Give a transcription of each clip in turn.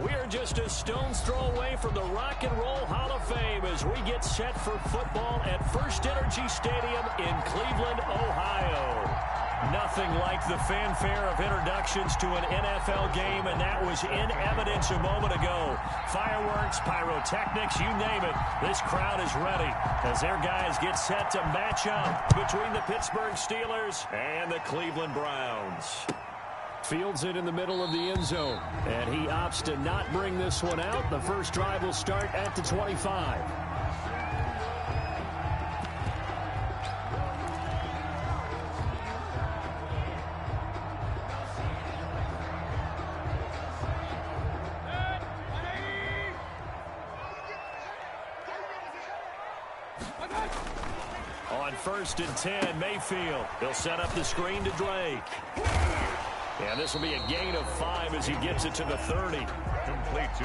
We are just a stone's throw away from the Rock and Roll Hall of Fame as we get set for football at First Energy Stadium in Cleveland, Ohio. Nothing like the fanfare of introductions to an NFL game, and that was in evidence a moment ago. Fireworks, pyrotechnics, you name it. This crowd is ready as their guys get set to match up between the Pittsburgh Steelers and the Cleveland Browns. Fields it in the middle of the end zone, and he opts to not bring this one out. The first drive will start at the 25. On 1st and 10, Mayfield. He'll set up the screen to Drake. And this will be a gain of 5 as he gets it to the 30.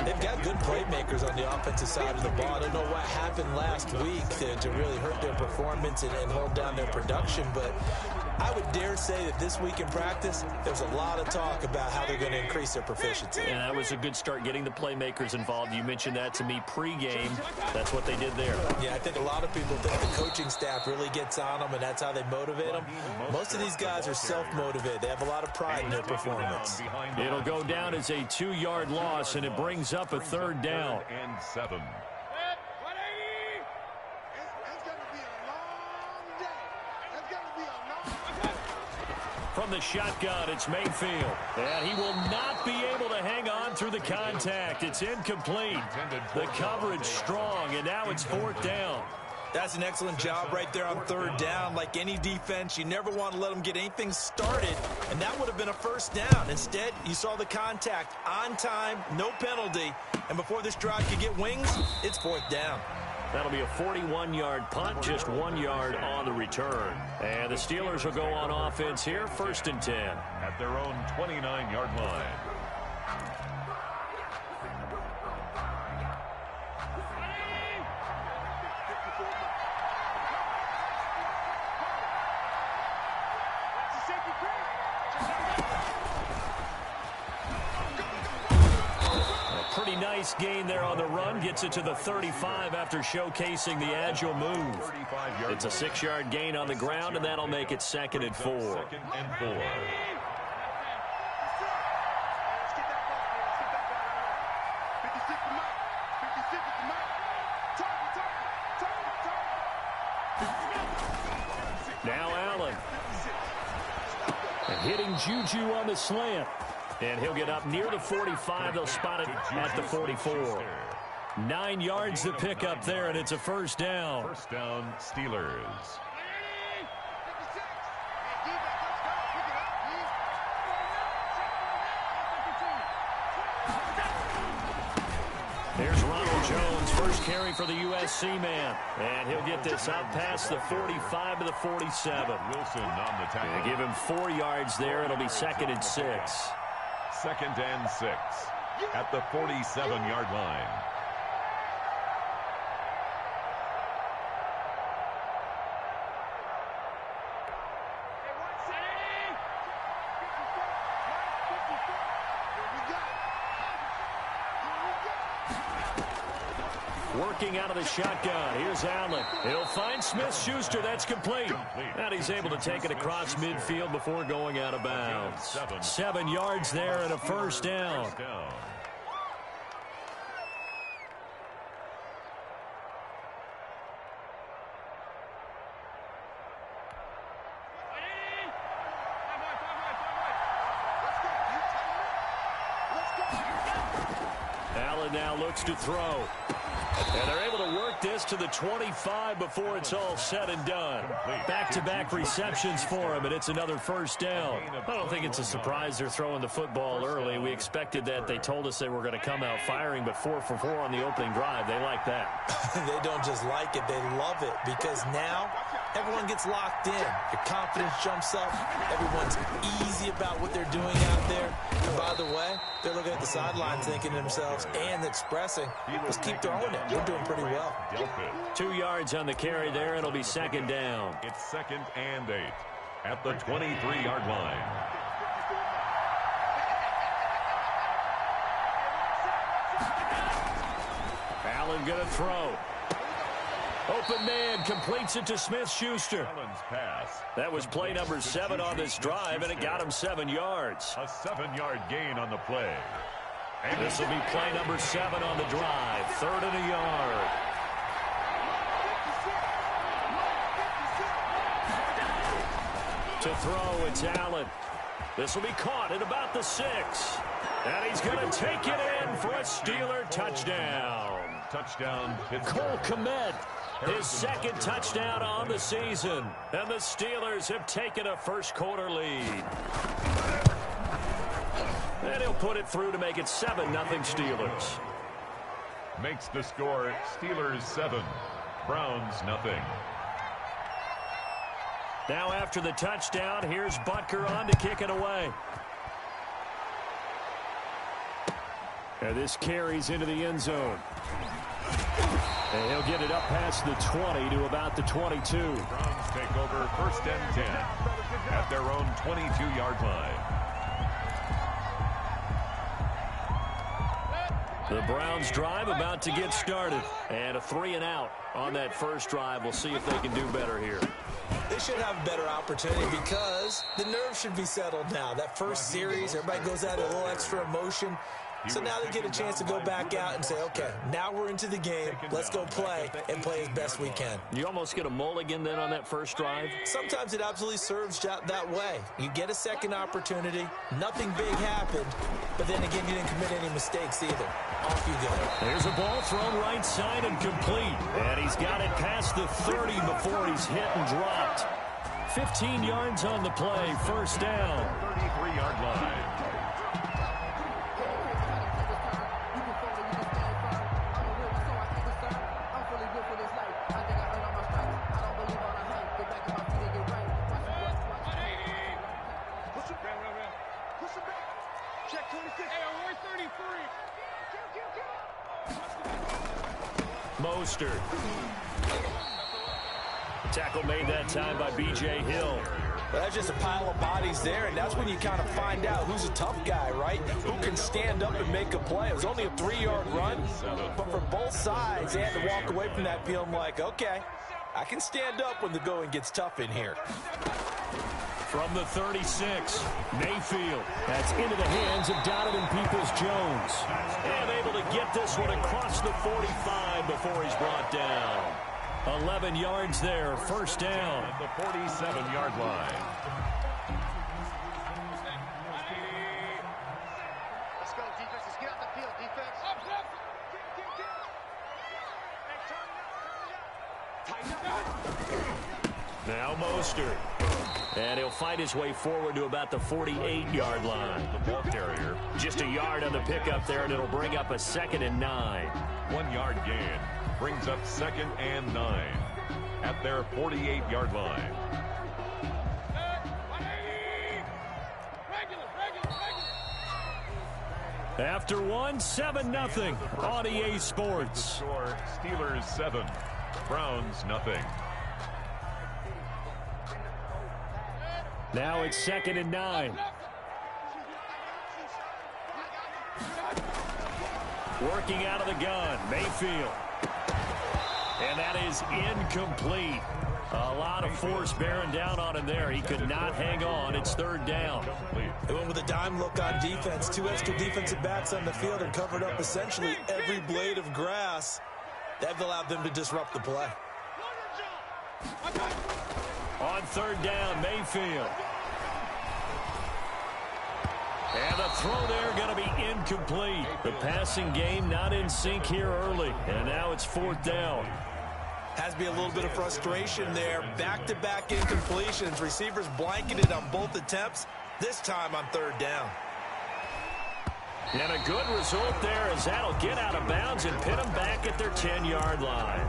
They've got good playmakers on the offensive side of the ball. I don't know what happened last week to really hurt their performance and hold down their production, but I would dare say that this week in practice, there's a lot of talk about how they're going to increase their proficiency. And that was a good start getting the playmakers involved. You mentioned that to me pregame. That's what they did there. Yeah, I think a lot of people think the coaching staff really gets on them, and that's how they motivate them. Most of these guys are self-motivated. They have a lot of pride in their performance. It'll go down as a 2-yard loss, and it brings up a 3rd down. And 7. From the shotgun, it's Mayfield. And he will not be able to hang on through the contact. It's incomplete. The coverage strong, and now it's 4th down. That's an excellent job right there on 3rd down. Like any defense, you never want to let them get anything started, and that would have been a 1st down. Instead, you saw the contact on time, no penalty, and before this drive could get wings, it's 4th down. That'll be a 41-yard punt, just 1 yard on the return. And the Steelers will go on offense here, 1st and 10. At their own 29-yard line. Nice gain there on the run. Gets it to the 35 after showcasing the agile move. It's a 6-yard gain on the ground, and that'll make it 2nd and 4. 2nd and 4. Now Allen. And hitting Juju on the slant. And he'll get up near the 45. They'll spot it at the 44. 9 yards to pick up there, and it's a 1st down. 1st down, Steelers. There's Ronald Jones, first carry for the USC man. And he'll get this up past the 45 to the 47. Wilson on the tackle. They give him 4 yards there. It'll be 2nd and 6. 2nd and 6 at the 47-yard line. Working out of the shotgun. Here's Allen. He'll find Smith-Schuster. That's complete. And he's able to take it across midfield before going out of bounds. 7 yards there and a 1st down. Allen now looks to throw. And they're able to work this to the 25 before it's all said and done. Back-to-back receptions for him, and it's another 1st down. I don't think it's a surprise they're throwing the football early. We expected that. They told us they were going to come out firing, but 4 for 4 on the opening drive. They like that. They don't just like it, they love it, because now everyone gets locked in. Your confidence jumps up. Everyone's easy about what they're doing out there. And by the way, they're looking at the sidelines thinking to themselves and expressing, let's keep throwing it. We're doing pretty well. 2 yards on the carry there. It'll be 2nd down. It's 2nd and 8 at the 23-yard line. Allen going to throw. Open man completes it to Smith-Schuster. That was play number 7 on this drive, and it got him 7 yards. A 7-yard gain on the play. And this will be play number 7 on the drive. 3rd and a yard. To throw, it's Allen. This will be caught at about the 6. And he's going to take it in for a Steeler touchdown. Touchdown, Cole Kmet, his 2nd touchdown on the season. And the Steelers have taken a first-quarter lead. And he'll put it through to make it 7-0 Steelers. Makes the score Steelers 7, Browns nothing. Now after the touchdown, here's Butker on to kick it away. And this carries into the end zone. And he'll get it up past the 20 to about the 22. Browns take over 1st and 10 at their own 22-yard line. The Browns drive about to get started. And a 3-and-out on that first drive. We'll see if they can do better here. They should have a better opportunity because the nerves should be settled now. That first series, everybody goes out a little extra emotion. So now they get a chance to go back out and say, okay, now we're into the game. Let's go play and play as best we can. You almost get a mulligan then on that first drive? Sometimes it absolutely serves that way. You get a second opportunity. Nothing big happened. But then again, you didn't commit any mistakes either. Off you go. There's a ball thrown right side and complete. And he's got it past the 30 before he's hit and dropped. 15 yards on the play. First down. 33-yard line. Mostert. Tackle made that time by B.J. Hill. Well, that's just a pile of bodies there, and that's when you kind of find out who's a tough guy, right? Who can stand up and make a play. It was only a 3-yard run, but for both sides, they had to walk away from that feeling like, okay, I can stand up when the going gets tough in here. From the 36, Mayfield. That's into the hands of Donovan Peoples-Jones. And able to get this one across the 45 before he's brought down. 11 yards there, first down. At the 47-yard line. Let's go, defense. Let's get out the field, defense. Now Mostert. And he'll fight his way forward to about the 48-yard line. The ball carrier. Just a yard on the pickup there, and it'll bring up a 2nd and 9. 1-yard gain. Brings up 2nd and 9 at their 48-yard line. After one, 7-0 on EA Sports. Score Steelers 7, Browns nothing. Now it's 2nd and 9. Working out of the gun, Mayfield. And that is incomplete. A lot of force bearing down on him there. He could not hang on. It's 3rd down. They went with a dime look on defense. 2 extra defensive backs on the field and covered up essentially every blade of grass. That allowed them to disrupt the play. On 3rd down, Mayfield. And the throw there going to be incomplete. The passing game not in sync here early. And now it's 4th down. Has to be a little bit of frustration there. Back-to-back incompletions. Receivers blanketed on both attempts. This time on 3rd down. And a good result there as that'll get out of bounds and pit them back at their 10-yard line.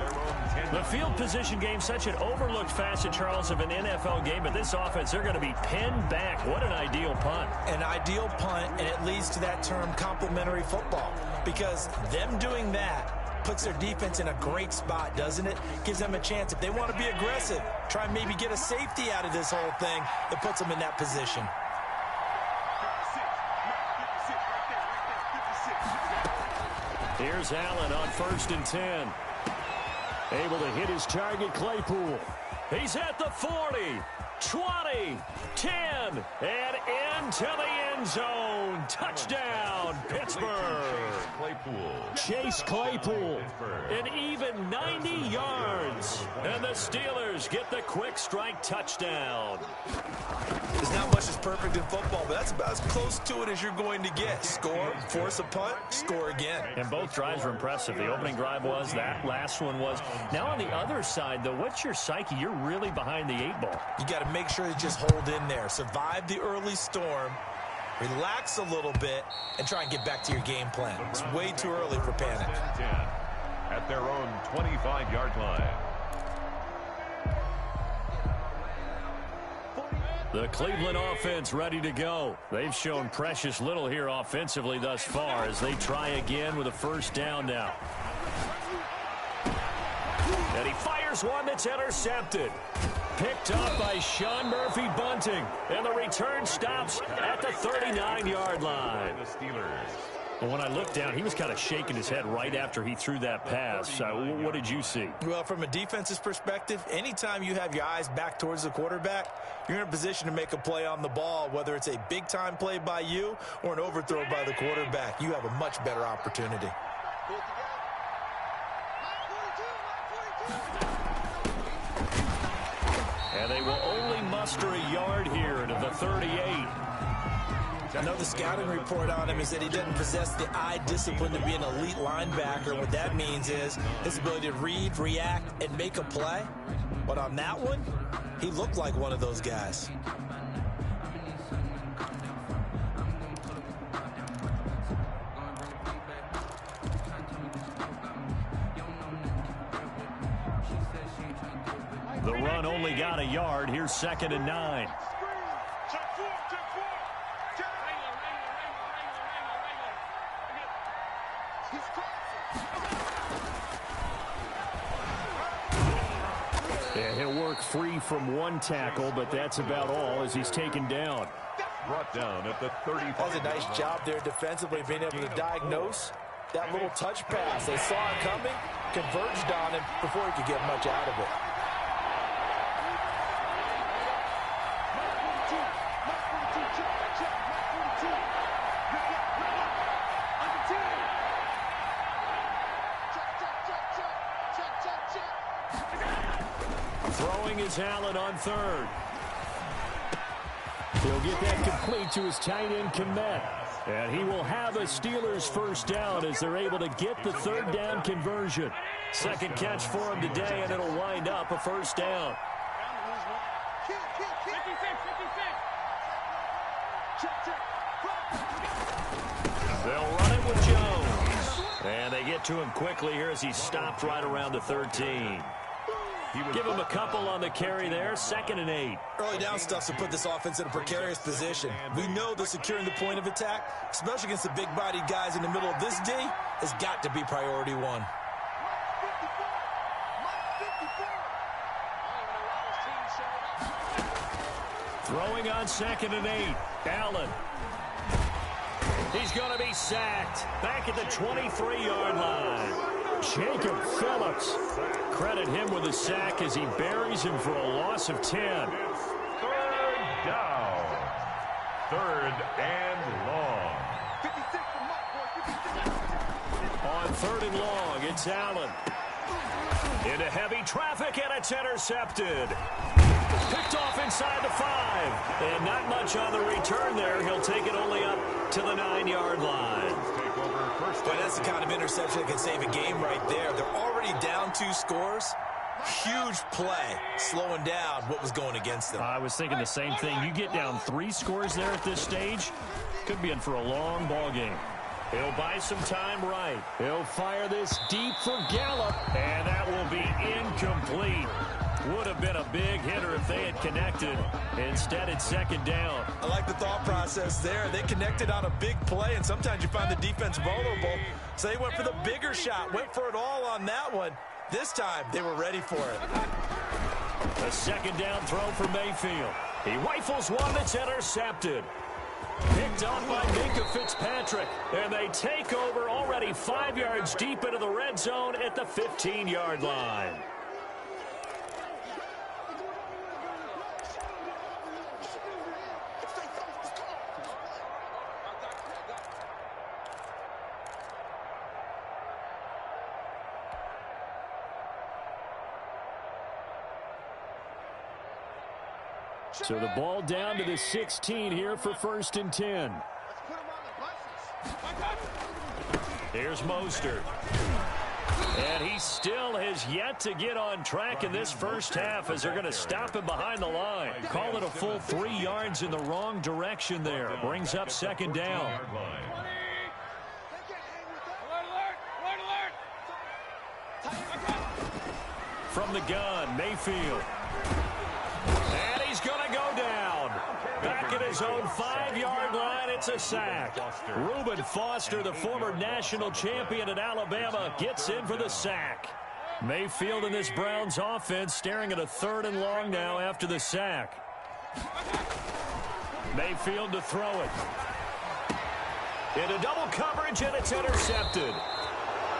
The field position game, such an overlooked facet, Charles, of an NFL game, but this offense, they're going to be pinned back. What an ideal punt. An ideal punt, and it leads to that term complementary football, because them doing that puts their defense in a great spot, doesn't it? Gives them a chance. If they want to be aggressive, try and maybe get a safety out of this whole thing, it puts them in that position. Here's Allen on 1st and 10. Able to hit his target, Claypool. He's at the 40, 20, 10, and into the end zone. Touchdown, Pittsburgh. Chase Claypool, an even 90 yards. And the Steelers get the quick strike touchdown. There's not much that's perfect in football, but that's about as close to it as you're going to get. Score, force a punt, score again. And both drives were impressive. The opening drive was, that last one was. Now on the other side, though, what's your psyche? You're really behind the 8 ball. You got to make sure you just hold in there. Survive the early storm, relax a little bit, and try and get back to your game plan. It's way too early for panic. At their own 25-yard line. The Cleveland offense ready to go. They've shown precious little here offensively thus far as they try again with a first down now. And he fires one that's intercepted. Picked up by Sean Murphy Bunting. And the return stops at the 39-yard line. The Steelers. Well, when I looked down, he was kind of shaking his head right after he threw that pass. What did you see? Well, from a defense's perspective, anytime you have your eyes back towards the quarterback, you're in a position to make a play on the ball, whether it's a big-time play by you or an overthrow by the quarterback. You have a much better opportunity. And they will only muster a yard here to the 38. I know the scouting report on him is that he doesn't possess the eye discipline to be an elite linebacker. What that means is his ability to read, react, and make a play. But on that one, he looked like one of those guys. The run only got a yard. Here's 2nd and 9. Yeah, he'll work free from one tackle, but that's about all as he's taken down. Brought down at the 35. That's a nice job there defensively, being able to diagnose that little touch pass. They saw it coming, converged on him before he could get much out of it. Throwing is Allen on 3rd. He'll get that complete to his tight end, Kmet. And he will have a Steelers first down as they're able to get the 3rd down conversion. Second catch for him today, and it'll wind up a first down. They'll run it with Jones. And they get to him quickly here as he stopped right around the 13. Give him a couple on the carry there. 2nd and 8. Early down stuff to put this offense in a precarious position. We know that securing the point of attack, especially against the big-bodied guys in the middle of this D, has got to be priority one. Throwing on 2nd and 8. Allen. He's going to be sacked. Back at the 23-yard line. Jacob Phillips. Credit him with a sack as he buries him for a loss of 10. 3rd down. 3rd and long. On 3rd and long, it's Allen. Into heavy traffic, and it's intercepted. Picked off inside the 5. And not much on the return there. He'll take it only up to the 9-yard line. But that's the kind of interception that can save a game right there. They're already down 2 scores. Huge play, slowing down what was going against them. I was thinking the same thing. You get down 3 scores there at this stage, could be in for a long ball game. He'll buy some time right. He'll fire this deep for Gallup, and that will be incomplete. Would have been a big hitter if they had connected. Instead, it's 2nd down. I like the thought process there. They connected on a big play, and sometimes you find the defense vulnerable. So they went for the bigger shot, went for it all on that one. This time, they were ready for it. A 2nd down throw for Mayfield. He rifles one that's intercepted. Picked up by Minkah Fitzpatrick. And they take over already 5 yards deep into the red zone at the 15-yard line. So the ball down to the 16 here for 1st and 10. Here's Mostert. And he still has yet to get on track in this first half as they're going to stop him behind the line. Call it a full 3 yards in the wrong direction there. Brings up 2nd down. From the gun, Mayfield. And he's going to go down. Back at his own 5-yard line, it's a sack. Reuben Foster, the former national champion at Alabama, gets in for the sack. Mayfield in this Browns offense staring at a 3rd and long now after the sack. Mayfield to throw it. Into double coverage, and it's intercepted.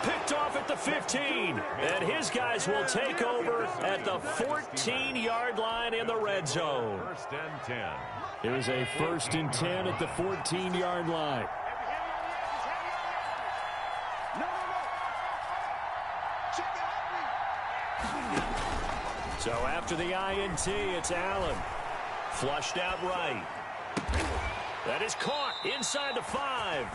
Picked off at the 15, and his guys will take over at the 14-yard line in the red zone. 1st and 10. Here's a 1st and 10 at the 14-yard line. So after the INT, it's Allen. Flushed out right. That is caught inside the 5.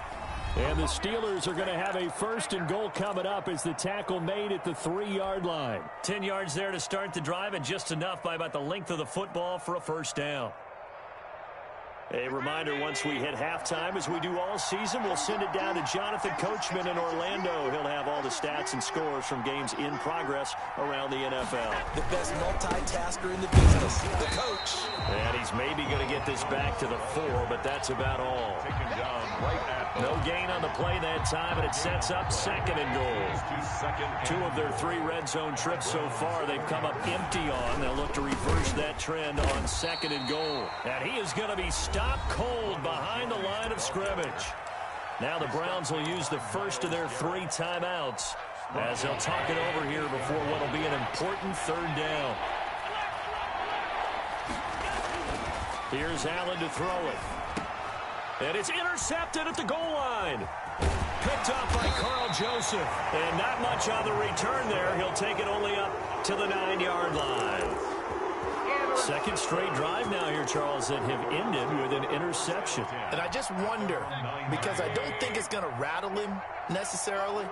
And the Steelers are going to have a 1st and goal coming up as the tackle made at the 3-yard line. 10 yards there to start the drive, and just enough by about the length of the football for a 1st down. A reminder, once we hit halftime, as we do all season, we'll send it down to Jonathan Coachman in Orlando. He'll have all the stats and scores from games in progress around the NFL. The best multitasker in the business, the coach. And he's maybe going to get this back to the 4, but that's about all. Taken down right at No gain on the play that time, and it sets up 2nd and goal. 2 of their 3 red zone trips so far they've come up empty on. They'll look to reverse that trend on 2nd and goal. And he is going to be stopped cold behind the line of scrimmage. Now the Browns will use the first of their 3 timeouts as they'll talk it over here before what will be an important 3rd down. Here's Allen to throw it. And it's intercepted at the goal line. Picked up by Carl Joseph. And not much on the return there. He'll take it only up to the 9-yard line. 2nd straight drive now here, Charles, that have ended with an interception. And I just wonder, because I don't think it's going to rattle him necessarily,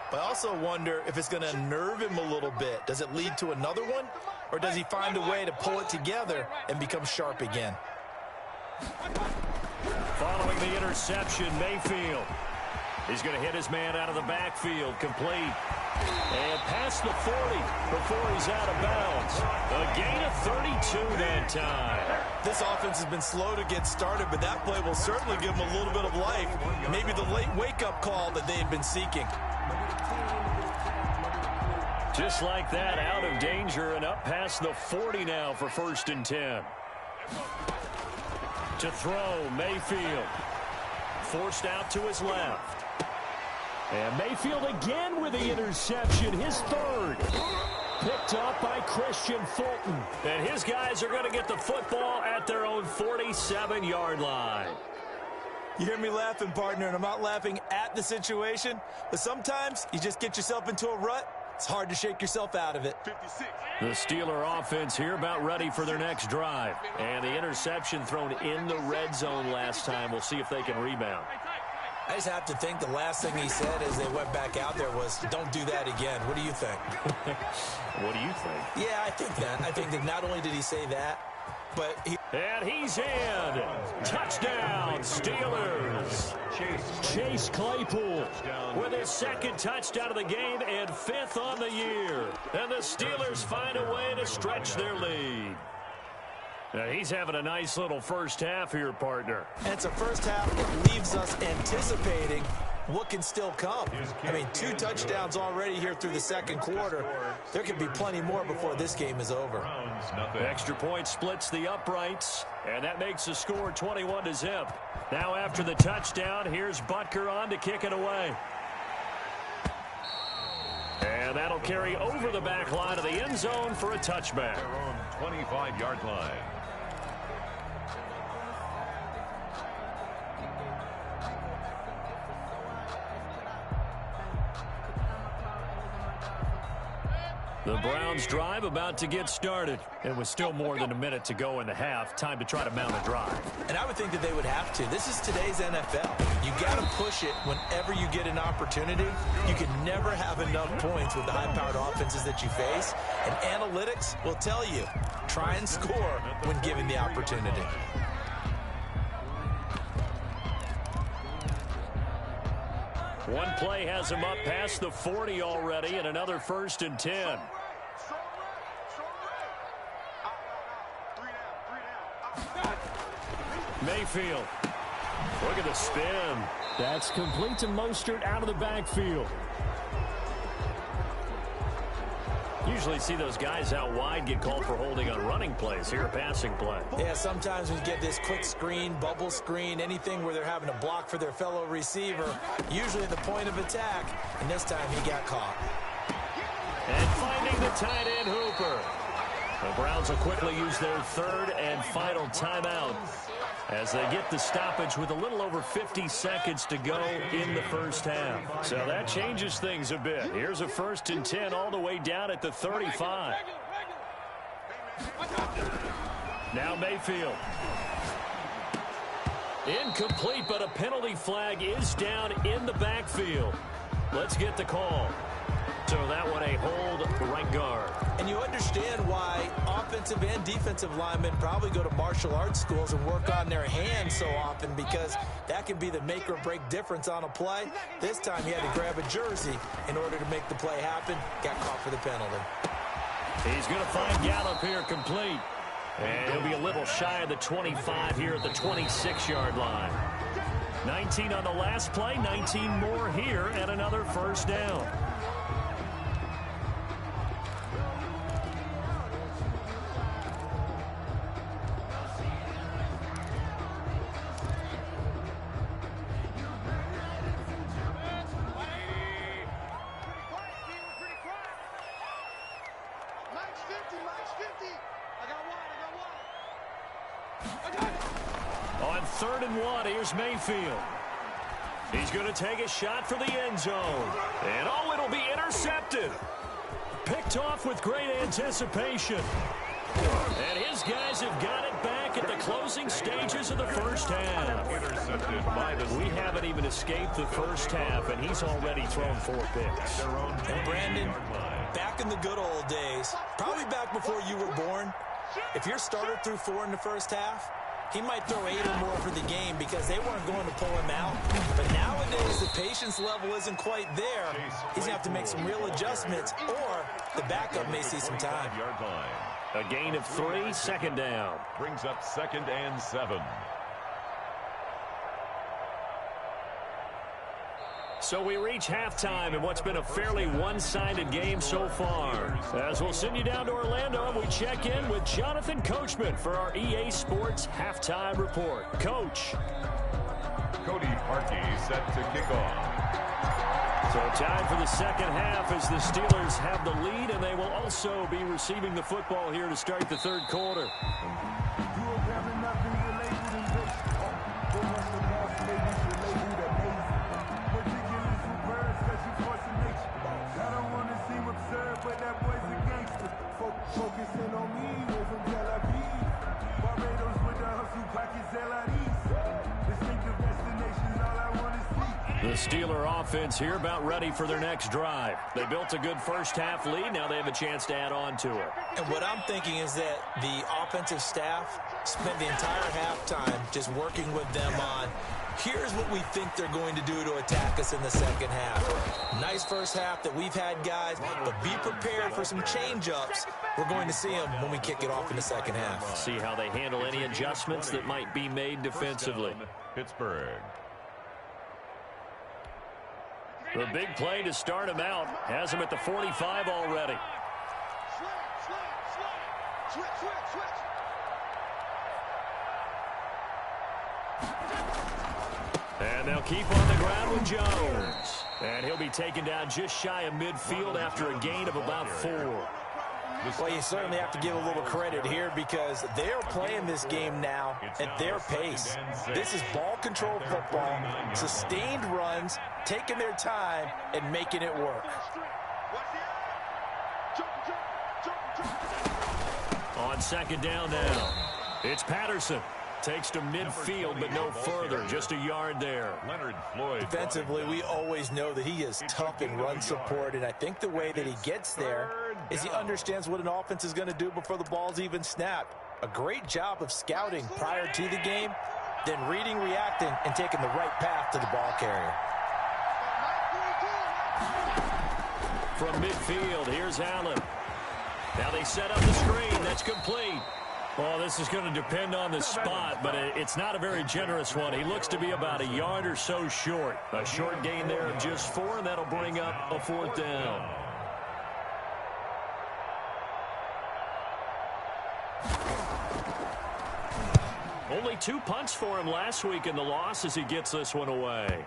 but I also wonder if it's going to unnerve him a little bit. Does it lead to another one? Or does he find a way to pull it together and become sharp again? Following the interception, Mayfield. He's going to hit his man out of the backfield, complete. And past the 40 before he's out of bounds. A gain of 32 that time. This offense has been slow to get started, but that play will certainly give them a little bit of life. Maybe the late wake-up call that they had been seeking. Just like that, out of danger and up past the 40 now for 1st and 10. To throw, Mayfield. Forced out to his left. And Mayfield again with the interception, his 3rd. Picked up by Christian Fulton. And his guys are going to get the football at their own 47-yard line. You hear me laughing, partner, and I'm not laughing at the situation, but sometimes you just get yourself into a rut. It's hard to shake yourself out of it. 56. The Steeler offense here about ready for their next drive. And the interception thrown in the red zone last time. We'll see if they can rebound. I just have to think the last thing he said as they went back out there was, don't do that again. What do you think? What do you think? Yeah, I think that. I think that not only did he say that, but he... And he's in. Touchdown, Steelers. Chase Claypool with his 2nd touchdown of the game and 5th on the year. And the Steelers find a way to stretch their lead. Now he's having a nice little first half here, partner. And it's a first half that leaves us anticipating what can still come. I mean, 2 touchdowns already here through the second quarter. There could be plenty more before this game is over. Extra point splits the uprights, and that makes the score 21-0. Now after the touchdown, here's Butker on to kick it away. And that'll carry over the back line of the end zone for a touchback. Their own 25-yard line. The Browns drive about to get started. And with still more than a minute to go in the half, time to try to mount a drive. And I would think that they would have to. This is today's NFL. You got to push it whenever you get an opportunity. You can never have enough points with the high-powered offenses that you face. And analytics will tell you, try and score when given the opportunity. One play has him up past the 40 already, and another 1st and 10. Mayfield. Look at the spin. That's complete to Mostert out of the backfield. Usually see those guys out wide get called for holding on running plays. Here, a passing play. Yeah, sometimes we get this quick screen, bubble screen, anything where they're having to block for their fellow receiver, usually at the point of attack, and this time he got caught. And finding the tight end, Hooper. The Browns will quickly use their 3rd and final timeout as they get the stoppage with a little over 50 seconds to go in the first half. So that changes things a bit. Here's a 1st and 10 all the way down at the 35. Now Mayfield. Incomplete, but a penalty flag is down in the backfield. Let's get the call. So that one a hold right guard. And you understand why offensive and defensive linemen probably go to martial arts schools and work on their hands so often, because that can be the make or break difference on a play. This time he had to grab a jersey in order to make the play happen. Got caught for the penalty. He's going to find Gallup here complete. And he'll be a little shy of the 25 here at the 26-yard line. 19 on the last play, 19 more here, and another 1st down. On 3rd and 1, here's Mayfield. He's going to take a shot for the end zone. And oh, it'll be intercepted. Picked off with great anticipation. And his guys have got it back at the closing stages of the first half. Intercepted by the We haven't even escaped the first half, and he's already thrown 4 picks. And Brandon, back in the good old days, probably back before you were born, if your starter threw 4 in the first half, he might throw 8 or more for the game because they weren't going to pull him out. But nowadays, the patience level isn't quite there. He's going to have to make some real adjustments, or the backup may see some time. A gain of 3, 2nd down. Brings up 2nd and 7. So we reach halftime in what's been a fairly one-sided game so far. As we'll send you down to Orlando, and we check in with Jonathan Coachman for our EA Sports Halftime Report. Coach. Cody Parkey set to kick off. So time for the second half as the Steelers have the lead, and they will also be receiving the football here to start the 3rd quarter. The Steeler offense here about ready for their next drive. They built a good first half lead. Now they have a chance to add on to it. And what I'm thinking is that the offensive staff spent the entire halftime just working with them on, here's what we think they're going to do to attack us in the second half. Nice first half that we've had, guys, but be prepared for some change-ups. We're going to see them when we kick it off in the second half. See how they handle any adjustments that might be made defensively. Pittsburgh. The big play to start him out has him at the 45 already. And they'll keep on the ground with Jones. And he'll be taken down just shy of midfield after a gain of about 4. Well, you certainly have to give a little credit here because they're playing this game now at their pace. This is ball control football, sustained runs, taking their time, and making it work. On second down now, it's Patterson. Takes to midfield, but no further. Just a yard there. Leonard Floyd. Defensively, we always know that he is tough in run support, and I think the way that he gets there is he understands what an offense is going to do before the ball's even snapped. A great job of scouting prior to the game, then reading, reacting, and taking the right path to the ball carrier. From midfield, here's Allen. Now they set up the screen. That's complete. Well, this is going to depend on the spot, but it's not a very generous one. He looks to be about a yard or so short. A short gain there of just 4, and that'll bring up a 4th down. Only 2 punts for him last week in the loss as he gets this one away.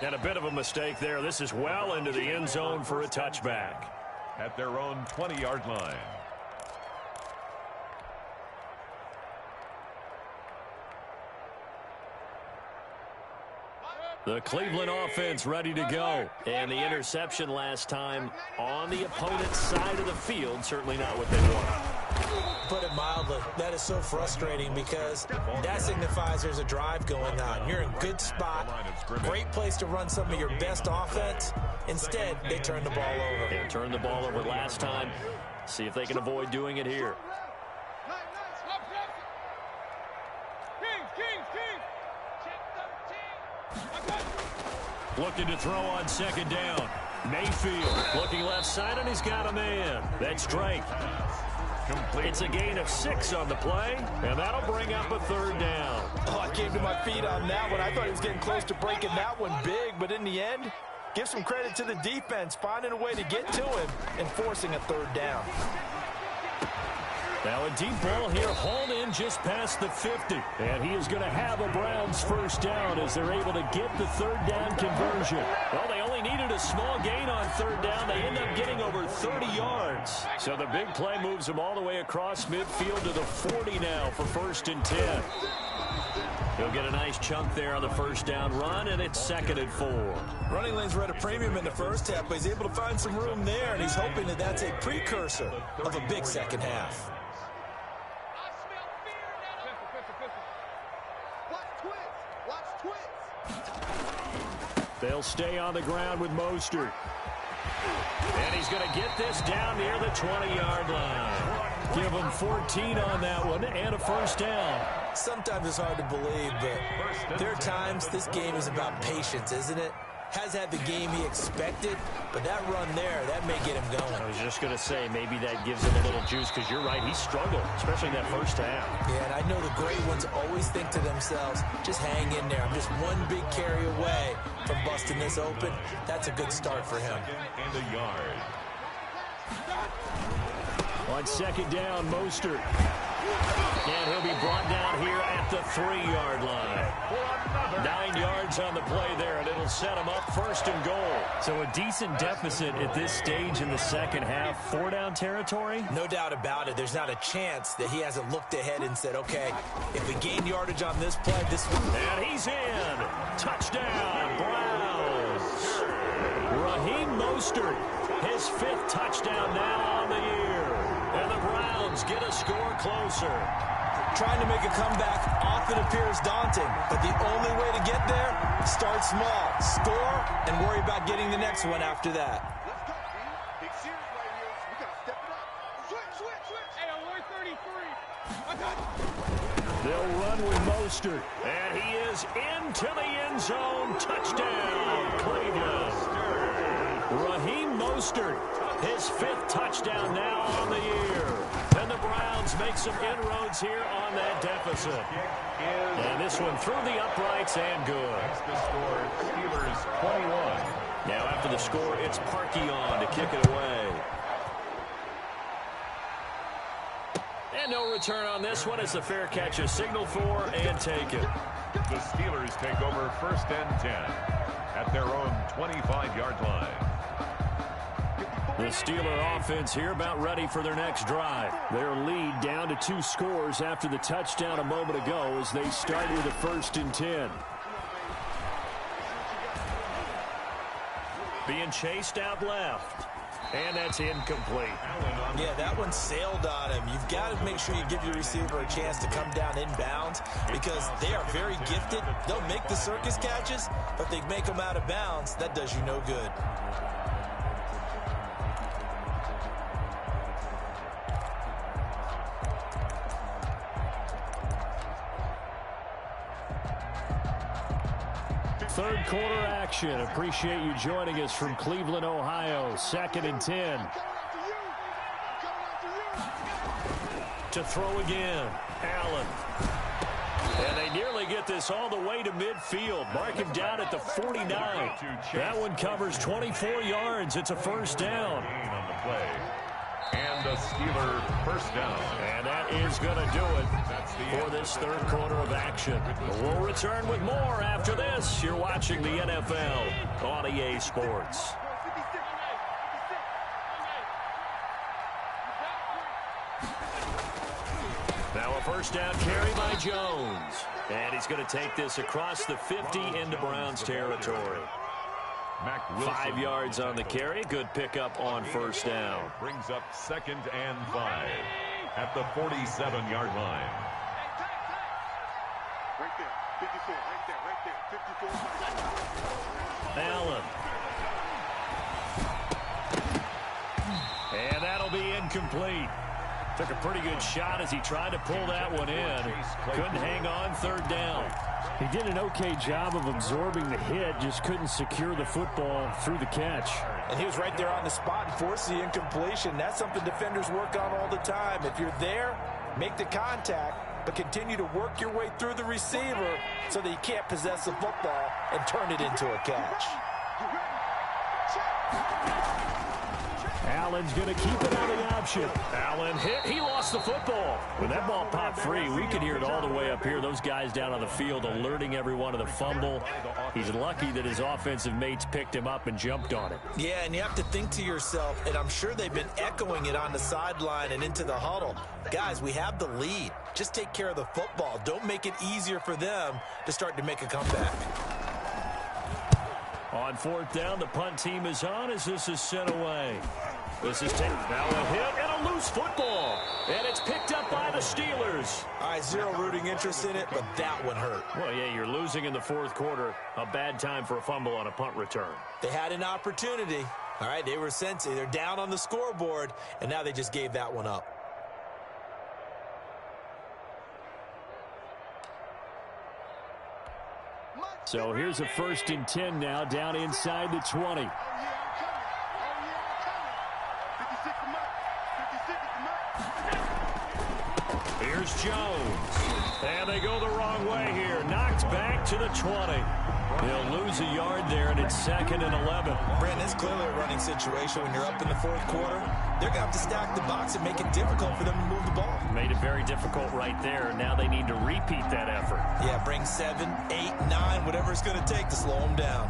And a bit of a mistake there. This is well into the end zone for a touchback. At their own 20-yard line. The Cleveland offense ready to go. And the interception last time on the opponent's side of the field. Certainly not what they want. Put it mildly, that is so frustrating because that signifies there's a drive going on. You're in good spot, great place to run some of your best offense. Instead, they turn the ball over. They turned the ball over last time. See if they can avoid doing it here. Looking to throw on second down. Mayfield looking left side, and he's got a man. That's Drake. It's a gain of 6 on the play, and that'll bring up a 3rd down. Oh, I came to my feet on that one. I thought he was getting close to breaking that one big, but in the end, give some credit to the defense, finding a way to get to him and forcing a 3rd down. Now a deep ball here, hauled in just past the 50. And he is going to have a Browns 1st down as they're able to get the 3rd down conversion. Well, they only needed a small gain on 3rd down. They end up getting over 30 yards. So the big play moves them all the way across midfield to the 40 now for 1st and 10. He'll get a nice chunk there on the 1st down run, and it's 2nd and 4. Running lanes were at a premium in the first half, but he's able to find some room there, and he's hoping that that's a precursor of a big second half. They'll stay on the ground with Mostert. And he's going to get this down near the 20-yard line. Give him 14 on that one and a 1st down. Sometimes it's hard to believe, but there are times this game is about patience, isn't it? Has had the game he expected, but that run there, that may get him going. I was just going to say, maybe that gives him a little juice, because you're right, he struggled, especially in that 1st half. Yeah, and I know the great ones always think to themselves, just hang in there. I'm just one big carry away from busting this open. That's a good start for him. And a yard. On 2nd down, Mostert. And he'll be brought down here at the 3-yard line. 9 yards on the play there, and it'll set him up 1st and goal. So a decent deficit at this stage in the second half. 4-down territory? No doubt about it. There's not a chance that he hasn't looked ahead and said, okay, if we gain yardage on this play, this will... And he's in. Touchdown, Browns. Raheem Mostert, his 5th touchdown now on the year. And the Browns get a score closer. Trying to make a comeback often appears daunting, but the only way to get there, start small, score, and worry about getting the next one after that. Let's go, B. Big series right here. We got to step it up. Switch. Hey, I'm 133. They'll run with Mostert, and he is into the end zone. Touchdown, Cleveland. Raheem Mostert, his 5th touchdown now on the year. And the Browns make some inroads here on that deficit. And this one through the uprights and good. That's the score. Steelers 21. Now after the score, it's Parkey on to kick it away. And no return on this one. It's a fair catch, a signal for and take it. The Steelers take over 1st and 10 at their own 25-yard line. The Steeler offense here about ready for their next drive. Their lead down to 2 scores after the touchdown a moment ago as they start with a 1st and 10. Being chased out left. And that's incomplete. Yeah, that one sailed on him. You've got to make sure you give your receiver a chance to come down inbounds because they are very gifted. They'll make the circus catches, but if they make them out of bounds, that does you no good. Third quarter action. Appreciate you joining us from Cleveland, Ohio. 2nd and 10. To throw again. Allen. And they nearly get this all the way to midfield. Mark him down at the 49. That one covers 24 yards. It's a 1st down. On the play. And a Steeler 1st down. And that is going to do it for this third quarter of action. We'll return with more after this. You're watching the NFL on EA Sports. Now a 1st down carry by Jones. And he's going to take this across the 50 into Browns territory. 5 yards on the carry. Good pickup on 1st down. Brings up 2nd and 5 at the 47-yard line. Right there, 54, right there, 54. Allen. And that'll be incomplete. Took a pretty good shot as he tried to pull that one in. Couldn't hang on 3rd down. He did an okay job of absorbing the hit, just couldn't secure the football through the catch. And he was right there on the spot and forced the incompletion. That's something defenders work on all the time. If you're there, make the contact, but continue to work your way through the receiver so that you can't possess the football and turn it into a catch. Allen's going to keep it on the option. Allen hit. He lost the football. When that ball popped free, we could hear it all the way up here. Those guys down on the field alerting everyone of the fumble. He's lucky that his offensive mates picked him up and jumped on it. Yeah, and you have to think to yourself, and I'm sure they've been echoing it on the sideline and into the huddle. Guys, we have the lead. Just take care of the football. Don't make it easier for them to start to make a comeback. On 4th down, the punt team is on as this is sent away. This is taken. Now a hit and a loose football. And it's picked up by the Steelers. All right, zero rooting interest in it, but that one hurt. Well, yeah, you're losing in the 4th quarter. A bad time for a fumble on a punt return. They had an opportunity. All right, they were sensitive. They're down on the scoreboard, and now they just gave that one up. So here's a 1st and 10 now down inside the 20. Here's Jones. And they go the wrong way here. Knocked back to the 20. They'll lose a yard there, and it's 2nd and 11. Brandon, it's clearly a running situation when you're up in the 4th quarter. They're going to have to stack the box and make it difficult for them to move the ball. Made it very difficult right there. Now they need to repeat that effort. Yeah, bring 7, 8, 9, whatever it's going to take to slow them down.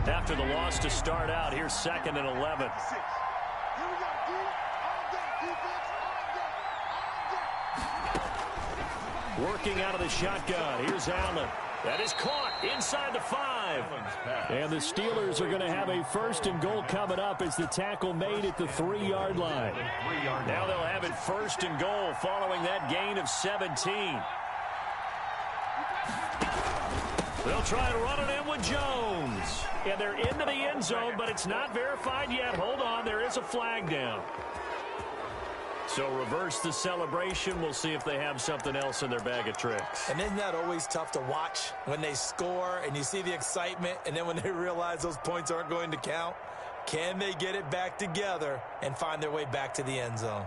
After the loss to start out, here's 2nd and 11. Working out of the shotgun. Here's Allen. That is caught inside the 5. And the Steelers are going to have a 1st and goal coming up as the tackle made at the 3-yard line. Now they'll have it 1st and goal following that gain of 17. They'll try and run it in with Jones. And they're into the end zone, but it's not verified yet. Hold on, there is a flag down. So reverse the celebration. We'll see if they have something else in their bag of tricks. And isn't that always tough to watch when they score and you see the excitement, and then when they realize those points aren't going to count? Can they get it back together and find their way back to the end zone?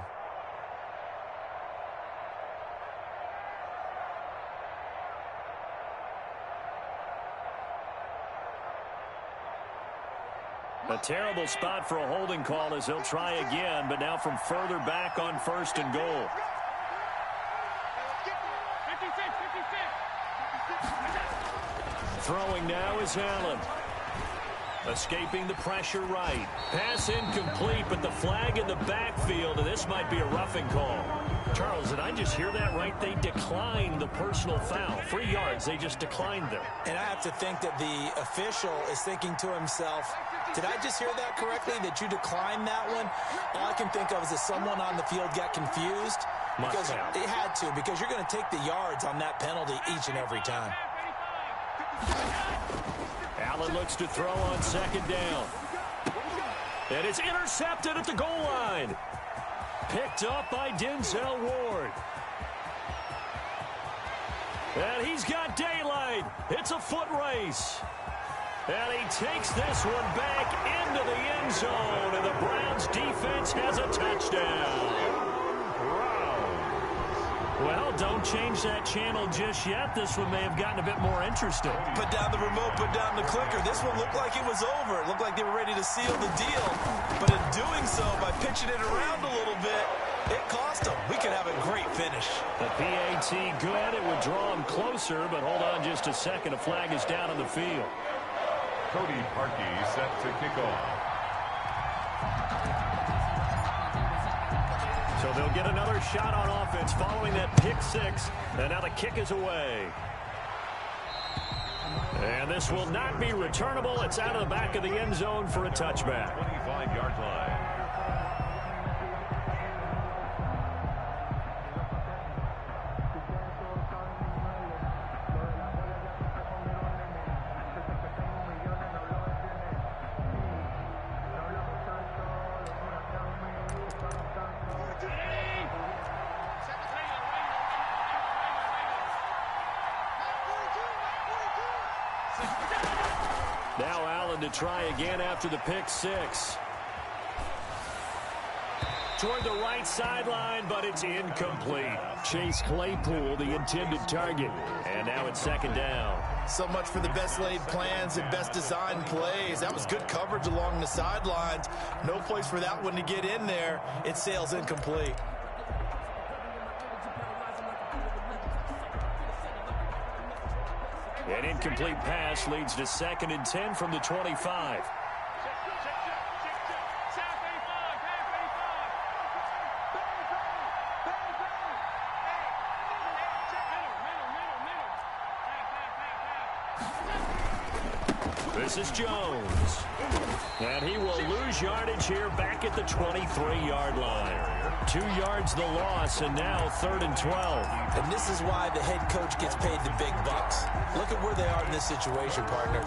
A terrible spot for a holding call as he'll try again, but now from further back on 1st and goal. Throwing now is Allen. Escaping the pressure right. Pass incomplete, but the flag in the backfield, and this might be a roughing call. Charles, did I just hear that right? They declined the personal foul. 3 yards, they just declined them. And I have to think that the official is thinking to himself, did I just hear that correctly, that you declined that one? All I can think of is that someone on the field got confused. Because it had to, because you're going to take the yards on that penalty each and every time. Allen looks to throw on 2nd down. And it's intercepted at the goal line. Picked up by Denzel Ward. And he's got daylight. It's a foot race. And he takes this one back into the end zone. And the Browns defense has a touchdown. Well, don't change that channel just yet. This one may have gotten a bit more interesting. Put down the remote, put down the clicker. This one looked like it was over. It looked like they were ready to seal the deal. But in doing so, by pitching it around a little bit, it cost them. We could have a great finish. The PAT good. It would draw them closer, but hold on just a second. A flag is down on the field. Cody Parkey set to kick off. So they'll get another shot on offense following that pick 6. And now the kick is away. And this will not be returnable. It's out of the back of the end zone for a touchback. 25-yard line. Now Allen to try again after the pick 6. Toward the right sideline, but it's incomplete. Chase Claypool, the intended target. And now it's 2nd down. So much for the best laid plans and best designed plays. That was good coverage along the sidelines. No place for that one to get in there. It sails incomplete. An incomplete pass leads to 2nd and 10 from the 25. This is Jones. And he will lose yardage here back at the 23-yard line. 2 yards the loss, and now 3rd and 12. And this is why the head coach gets paid the big bucks. Look at where they are in this situation, partner.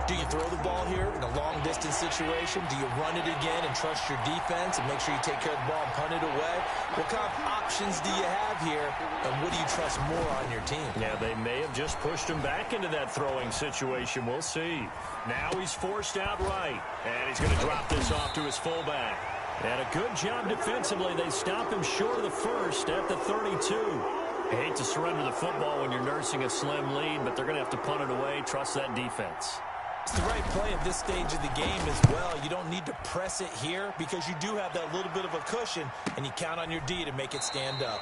Do you throw the ball here in a long-distance situation? Do you run it again and trust your defense and make sure you take care of the ball and punt it away? What kind of options do you have here, and what do you trust more on your team? Yeah, they may have just pushed him back into that throwing situation. We'll see. Now he's forced out right, and he's going to drop this off to his fullback. And a good job defensively. They stop him short of the 1st at the 32. I hate to surrender the football when you're nursing a slim lead, but they're going to have to punt it away. Trust that defense. It's the right play at this stage of the game as well. You don't need to press it here because you do have that little bit of a cushion, and you count on your D to make it stand up.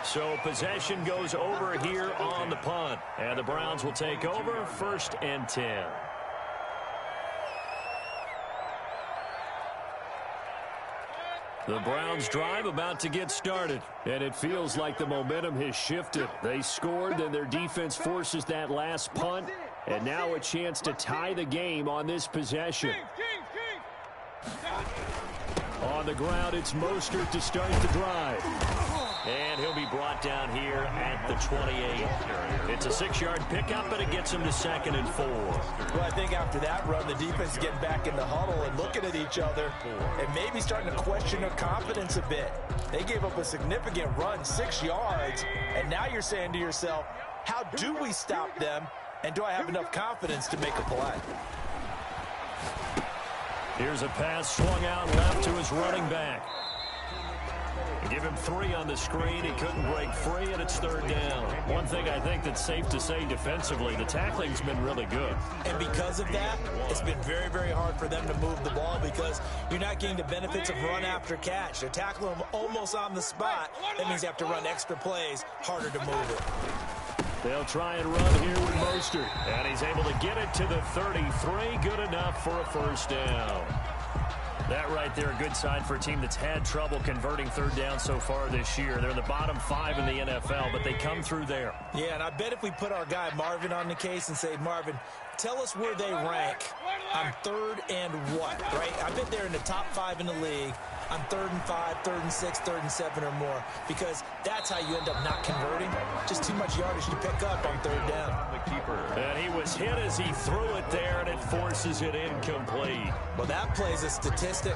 So possession goes over here on the punt, and the Browns will take over 1st and 10. The Browns drive about to get started, and it feels like the momentum has shifted. They scored, then their defense forces that last punt, and now a chance to tie the game on this possession. On the ground, it's Mostert to start the drive. And he'll be brought down here at the 28. It's a 6-yard pickup, but it gets him to 2nd and 4. Well, I think after that run, the defense is getting back in the huddle and looking at each other and maybe starting to question their confidence a bit. They gave up a significant run, 6 yards, and now you're saying to yourself, how do we stop them, and do I have enough confidence to make a play? Here's a pass swung out left to his running back. Give him 3 on the screen. He couldn't break free, and it's 3rd down. One thing I think that's safe to say defensively, the tackling's been really good. And because of that, it's been very, very hard for them to move the ball because you're not getting the benefits of run after catch. They're tackling them almost on the spot. That means you have to run extra plays, harder to move it. They'll try and run here with Mostert. And he's able to get it to the 33. Good enough for a 1st down. That right there, a good sign for a team that's had trouble converting 3rd down so far this year. They're in the bottom 5 in the NFL, but they come through there. Yeah, and I bet if we put our guy Marvin on the case and say, Marvin, tell us where they rank on 3rd and what, right? I bet they're in the top 5 in the league on 3rd and 5, 3rd and 6, 3rd and 7 or more, because that's how you end up not converting. Just too much yardage to pick up on 3rd down. And he was hit as he threw it there, and it forces it incomplete. Well, that plays a statistic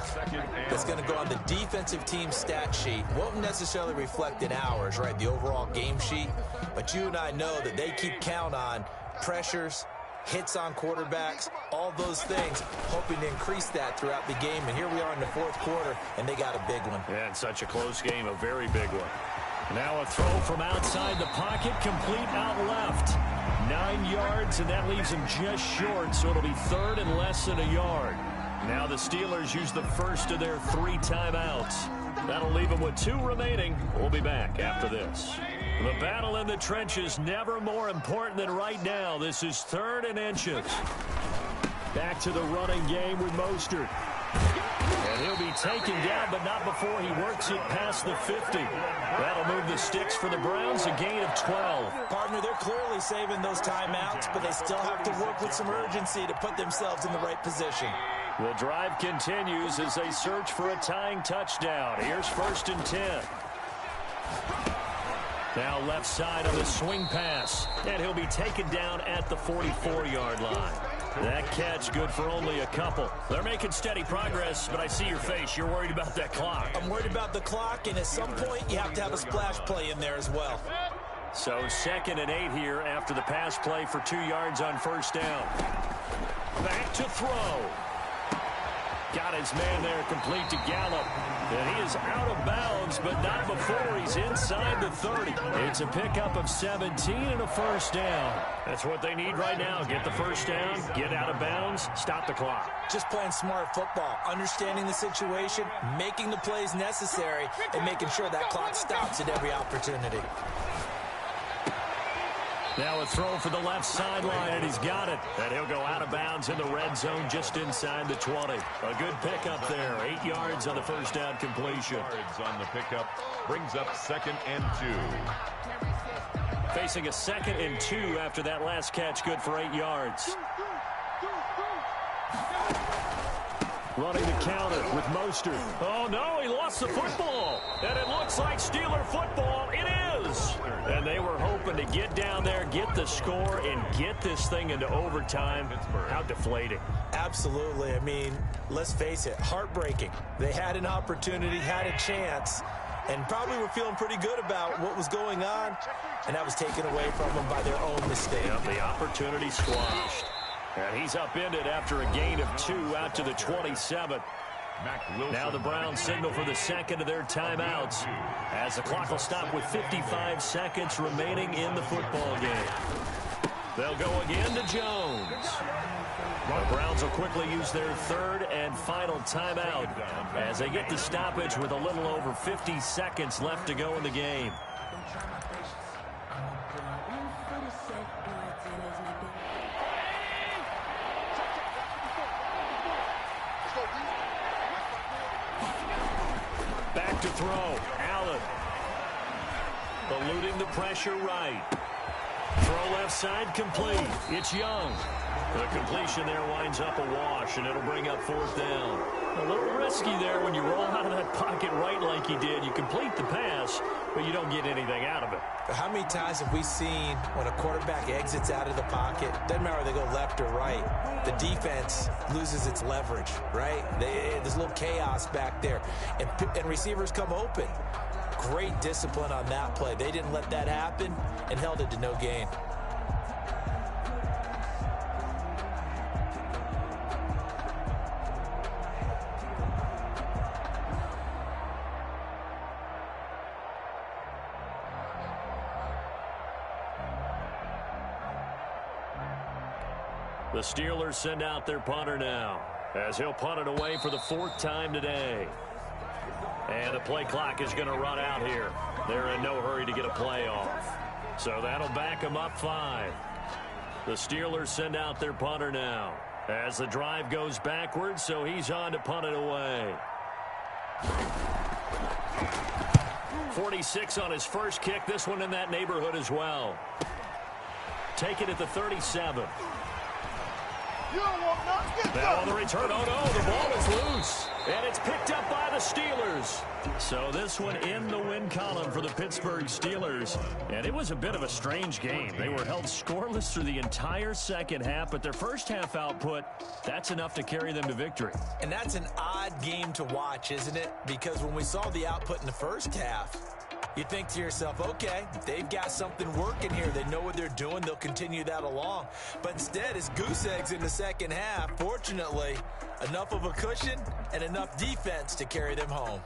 that's going to go on the defensive team stat sheet. Won't necessarily reflect in ours, right, the overall game sheet, but you and I know that they keep count on pressures, hits on quarterbacks, all those things, hoping to increase that throughout the game. And here we are in the 4th quarter, and they got a big one. Yeah, it's such a close game, a very big one. Now a throw from outside the pocket, complete out left. 9 yards, and that leaves him just short, so it'll be 3rd and less than a yard. Now the Steelers use the first of their 3 timeouts. That'll leave them with 2 remaining. We'll be back after this. The battle in the trenches, never more important than right now. This is 3rd and inches. Back to the running game with Mostert. And he'll be taken down, but not before he works it past the 50. That'll move the sticks for the Browns, a gain of 12. Partner, they're clearly saving those timeouts, but they still have to work with some urgency to put themselves in the right position. The drive continues as they search for a tying touchdown. Here's 1st and 10. Now left side on the swing pass, and he'll be taken down at the 44-yard line. That catch good for only a couple. They're making steady progress, but I see your face. You're worried about that clock. I'm worried about the clock, and at some point you have to have a splash play in there as well. So 2nd and 8 here after the pass play for 2 yards on 1st down. Back to throw. Got his man there, complete to Gallup. And he is out of bounds, but not before he's inside the 30. It's a pickup of 17 and a 1st down. That's what they need right now. Get the 1st down, get out of bounds, stop the clock. Just playing smart football, understanding the situation, making the plays necessary, and making sure that clock stops at every opportunity. Now a throw for the left sideline, and he's got it. And he'll go out of bounds in the red zone just inside the 20. A good pickup there. 8 yards on the 1st down completion. Yards on the pickup brings up 2nd and 2. Facing a 2nd and 2 after that last catch, good for 8 yards. Running the counter with Mostert. Oh, no, he lost the football. And it looks like Steeler football. It is. And they were hoping to get down there, get the score, and get this thing into overtime. How deflating. Absolutely. I mean, let's face it, heartbreaking. They had an opportunity, had a chance, and probably were feeling pretty good about what was going on, and that was taken away from them by their own mistake. Yep, the opportunity squashed. And he's upended after a gain of 2 out to the 27. Now the Browns signal for the 2nd of their timeouts as the clock will stop with 55 seconds remaining in the football game. They'll go again to Jones. The Browns will quickly use their 3rd and final timeout as they get the stoppage with a little over 50 seconds left to go in the game. Back to throw. Allen. Eluding the pressure right. Throw left side complete. It's Young. The completion there winds up a wash, and it'll bring up 4th down. A little risky there when you roll out of that pocket right like he did. You complete the pass, but you don't get anything out of it. How many times have we seen when a quarterback exits out of the pocket, doesn't matter whether they go left or right, the defense loses its leverage, right? There's a little chaos back there, and receivers come open. Great discipline on that play. They didn't let that happen and held it to no gain. The Steelers send out their punter now, as he'll punt it away for the 4th time today. And the play clock is going to run out here. They're in no hurry to get a play off. So that'll back them up 5. The Steelers send out their punter now, as the drive goes backwards, so he's on to punt it away. 46 on his first kick. This one in that neighborhood as well. Take it at the 37. Now on the return, oh no, the ball is loose. And it's picked up by the Steelers. So this one in the win column for the Pittsburgh Steelers. And it was a bit of a strange game. They were held scoreless through the entire second half, but their first half output, that's enough to carry them to victory. And that's an odd game to watch, isn't it? Because when we saw the output in the first half, you think to yourself, okay, they've got something working here. They know what they're doing. They'll continue that along. But instead, it's goose eggs in the second half. Fortunately, enough of a cushion and enough defense to carry them home.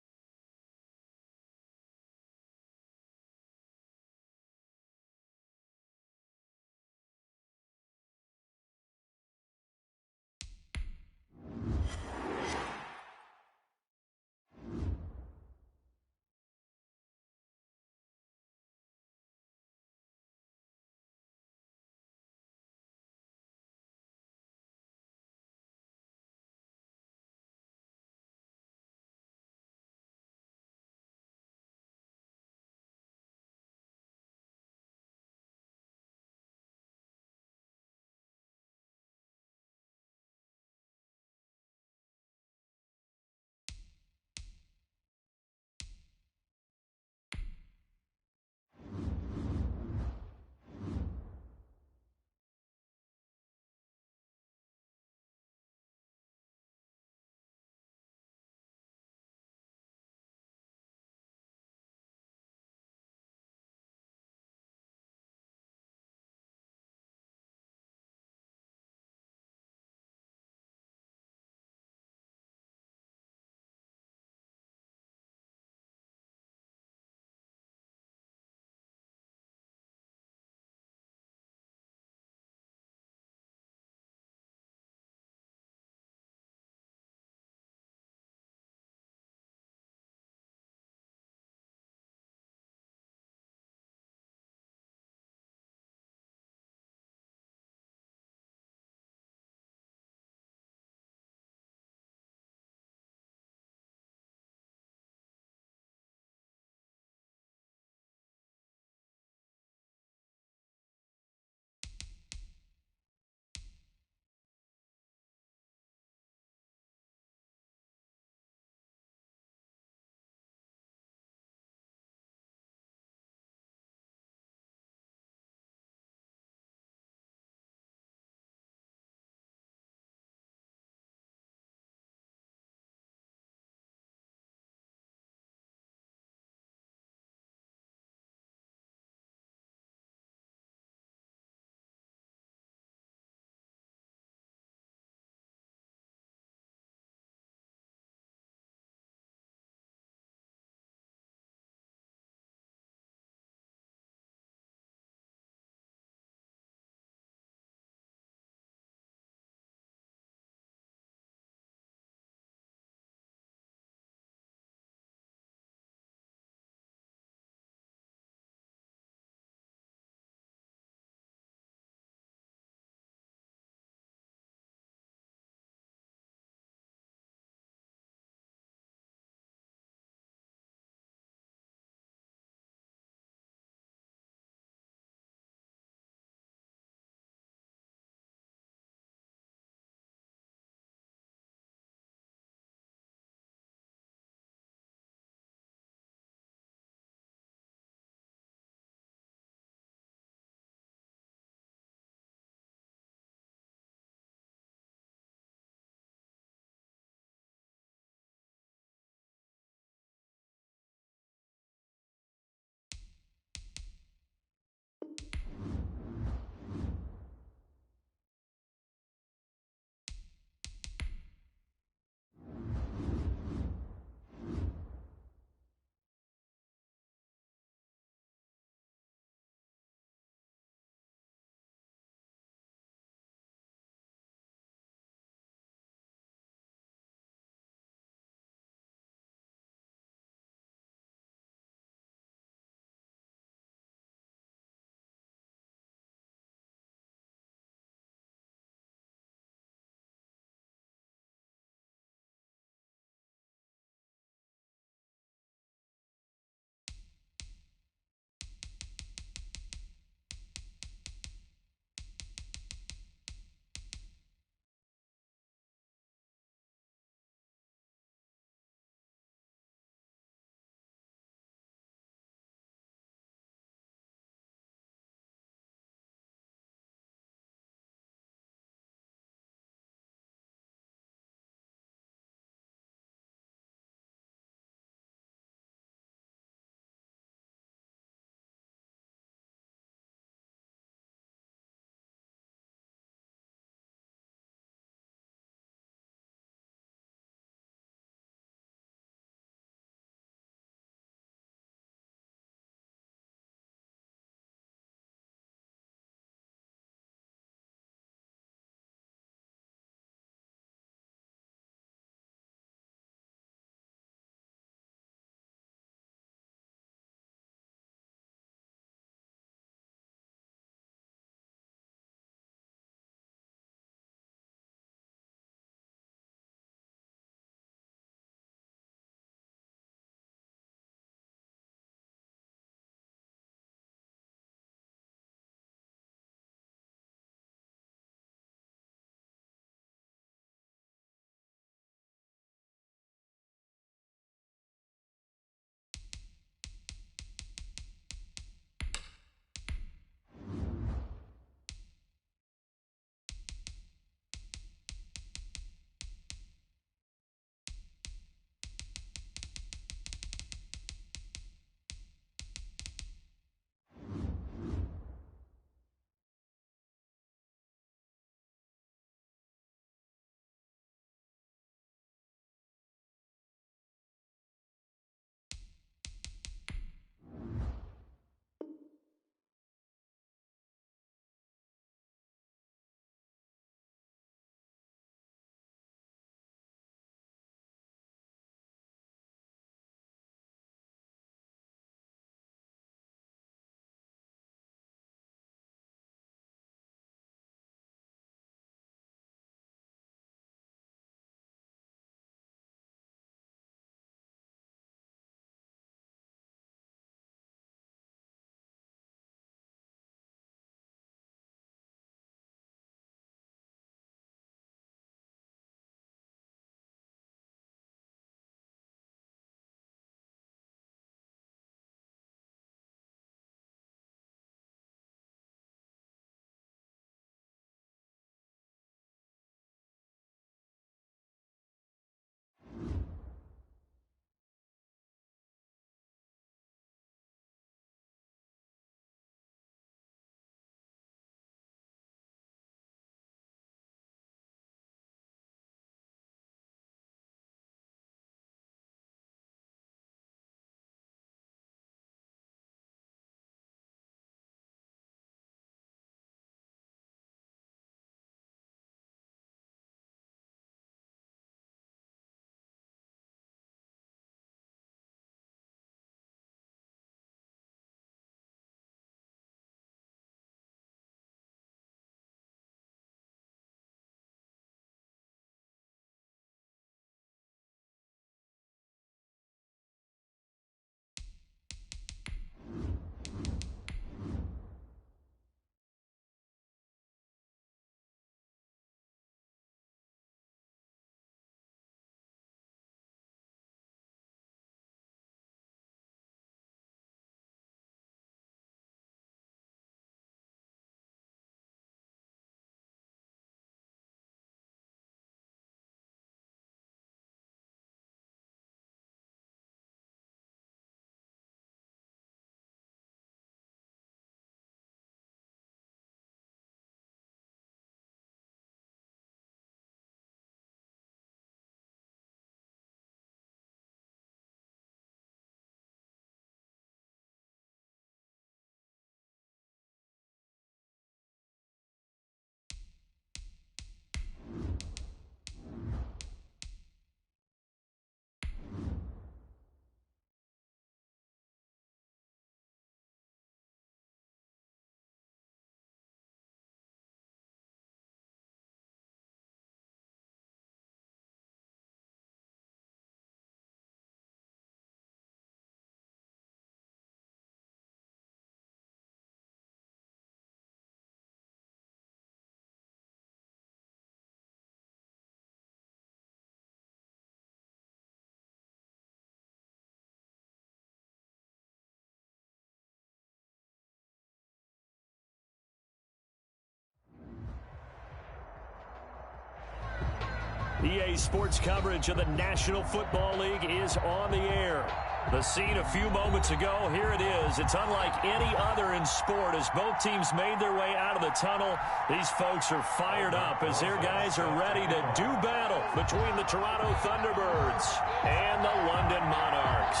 EA Sports coverage of the National Football League is on the air. The scene a few moments ago, here it is. It's unlike any other in sport. As both teams made their way out of the tunnel, these folks are fired up as their guys are ready to do battle between the Toronto Thunderbirds and the London Monarchs.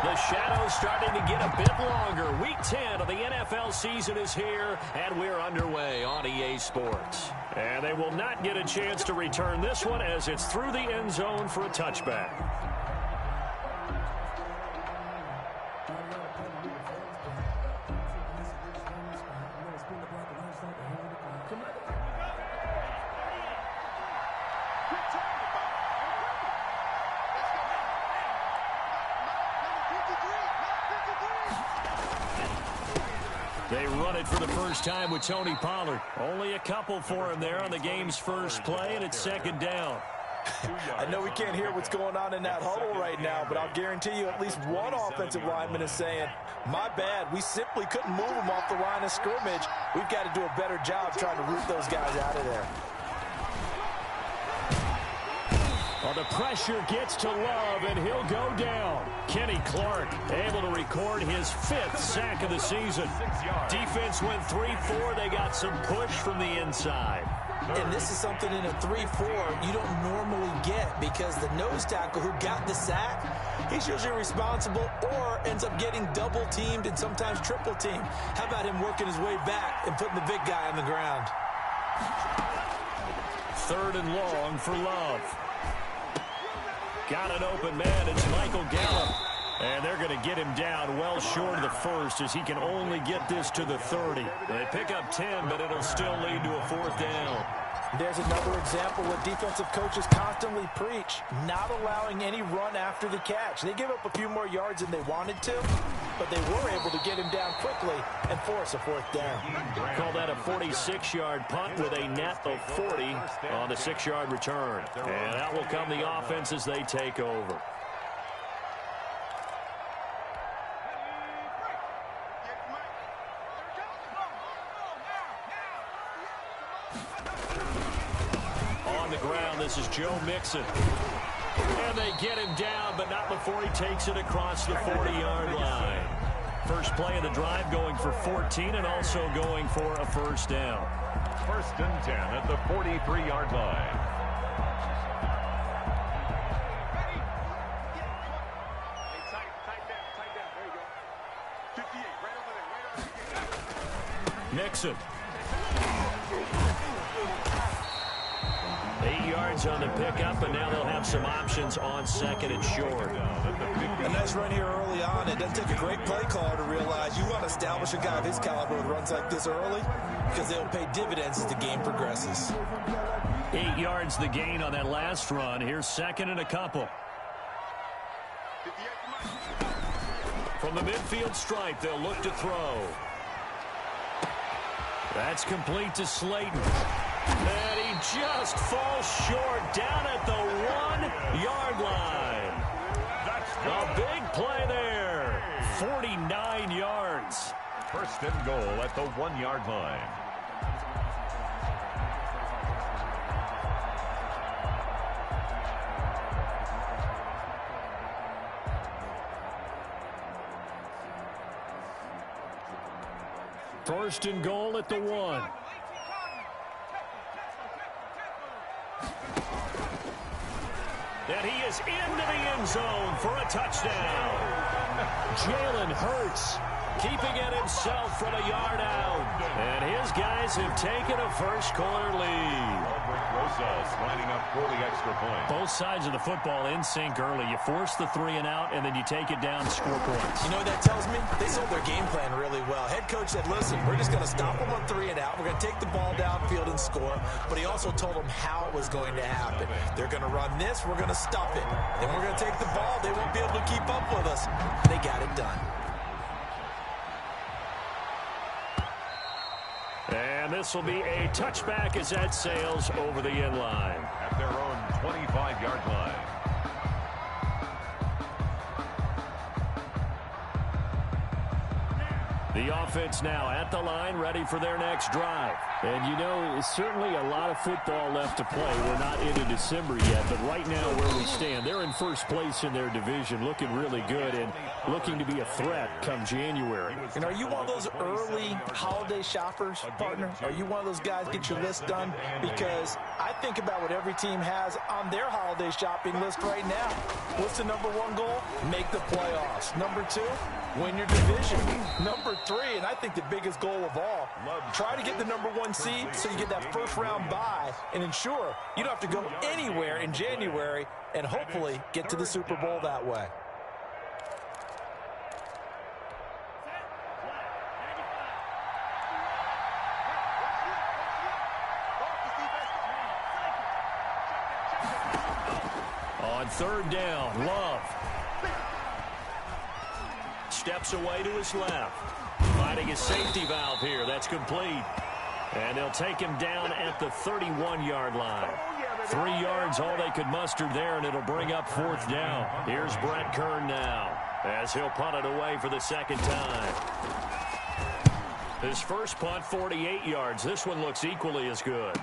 The shadow's starting to get a bit longer. Week 10 of the NFL season is here, and we're underway on EA Sports. And they will not get a chance to return this one as it's through the end zone for a touchback. They run it for the first time with Tony Pollard. Only a couple for him there on the game's first play, and it's second down. I know we can't hear what's going on in that huddle right now, but I'll guarantee you at least one offensive lineman is saying, my bad, we simply couldn't move them off the line of scrimmage. We've got to do a better job trying to root those guys out of there. Well, the pressure gets to Love, and he'll go down. Kenny Clark able to record his 5th sack of the season. Defense went 3-4. They got some push from the inside. And this is something in a 3-4 you don't normally get because the nose tackle who got the sack, he's usually responsible or ends up getting double-teamed and sometimes triple-teamed. How about him working his way back and putting the big guy on the ground? 3rd and long for Love. Got an open man. It's Michael Gallup. And they're going to get him down well short of the first as he can only get this to the 30. They pick up 10, but it'll still lead to a 4th down. There's another example what defensive coaches constantly preach, not allowing any run after the catch. They give up a few more yards than they wanted to, but they were able to get him down quickly and force a 4th down. Call that a 46-yard punt with a net of 40 on the 6-yard return. And out will come the offense as they take over. This is Joe Mixon. And they get him down, but not before he takes it across the 40-yard line. First play of the drive going for 14 and also going for a 1st down. 1st and 10 at the 43-yard line. Mixon. 8 yards on the pickup, and now they'll have some options on 2nd and short. A nice run here early on. It doesn't take a great play caller to realize you want to establish a guy of his caliber with runs like this early because they'll pay dividends as the game progresses. 8 yards the gain on that last run. Here's 2nd and a couple. From the midfield stripe, they'll look to throw. That's complete to Slayton. And he just falls short down at the 1-yard line. A big play there. 49 yards. 1st and goal at the 1-yard line. First and goal at the 1. And he is into the end zone for a touchdown. Jalen Hurts keeping it himself from a yard out. And his guys have taken a first-quarter lead. Rosas lining up for the extra point. Both sides of the football in sync early. You force the 3 and out, and then you take it down, score points. You know what that tells me? They sold their game plan really well. Head coach said, listen, we're just going to stop them on 3 and out. We're going to take the ball downfield and score. But he also told them how it was going to happen. They're going to run this. We're going to stuff it. Then we're going to take the ball. They won't be able to keep up with us. They got it done. And this will be a touchback as that sails over the end line. At their own 25-yard line. The offense now at the line, ready for their next drive. And, you know, certainly a lot of football left to play. We're not into December yet, but right now where we stand, they're in first place in their division, looking really good and looking to be a threat come January. And are you one of those early holiday shoppers, partner? Are you one of those guys get your list done? Because I think about what every team has on their holiday shopping list right now. What's the number one goal? Make the playoffs. Number two, win your division. Number three, and I think the biggest goal of all, try to get the number one seed so you get that first round bye and ensure you don't have to go anywhere in January and hopefully get to the Super Bowl that way. On third down, Love steps away to his left. Finding his safety valve here. That's complete. And they'll take him down at the 31-yard line. 3 yards, all they could muster there, and it'll bring up fourth down. Here's Brett Kern now as he'll punt it away for the second time. His first punt, 48 yards. This one looks equally as good.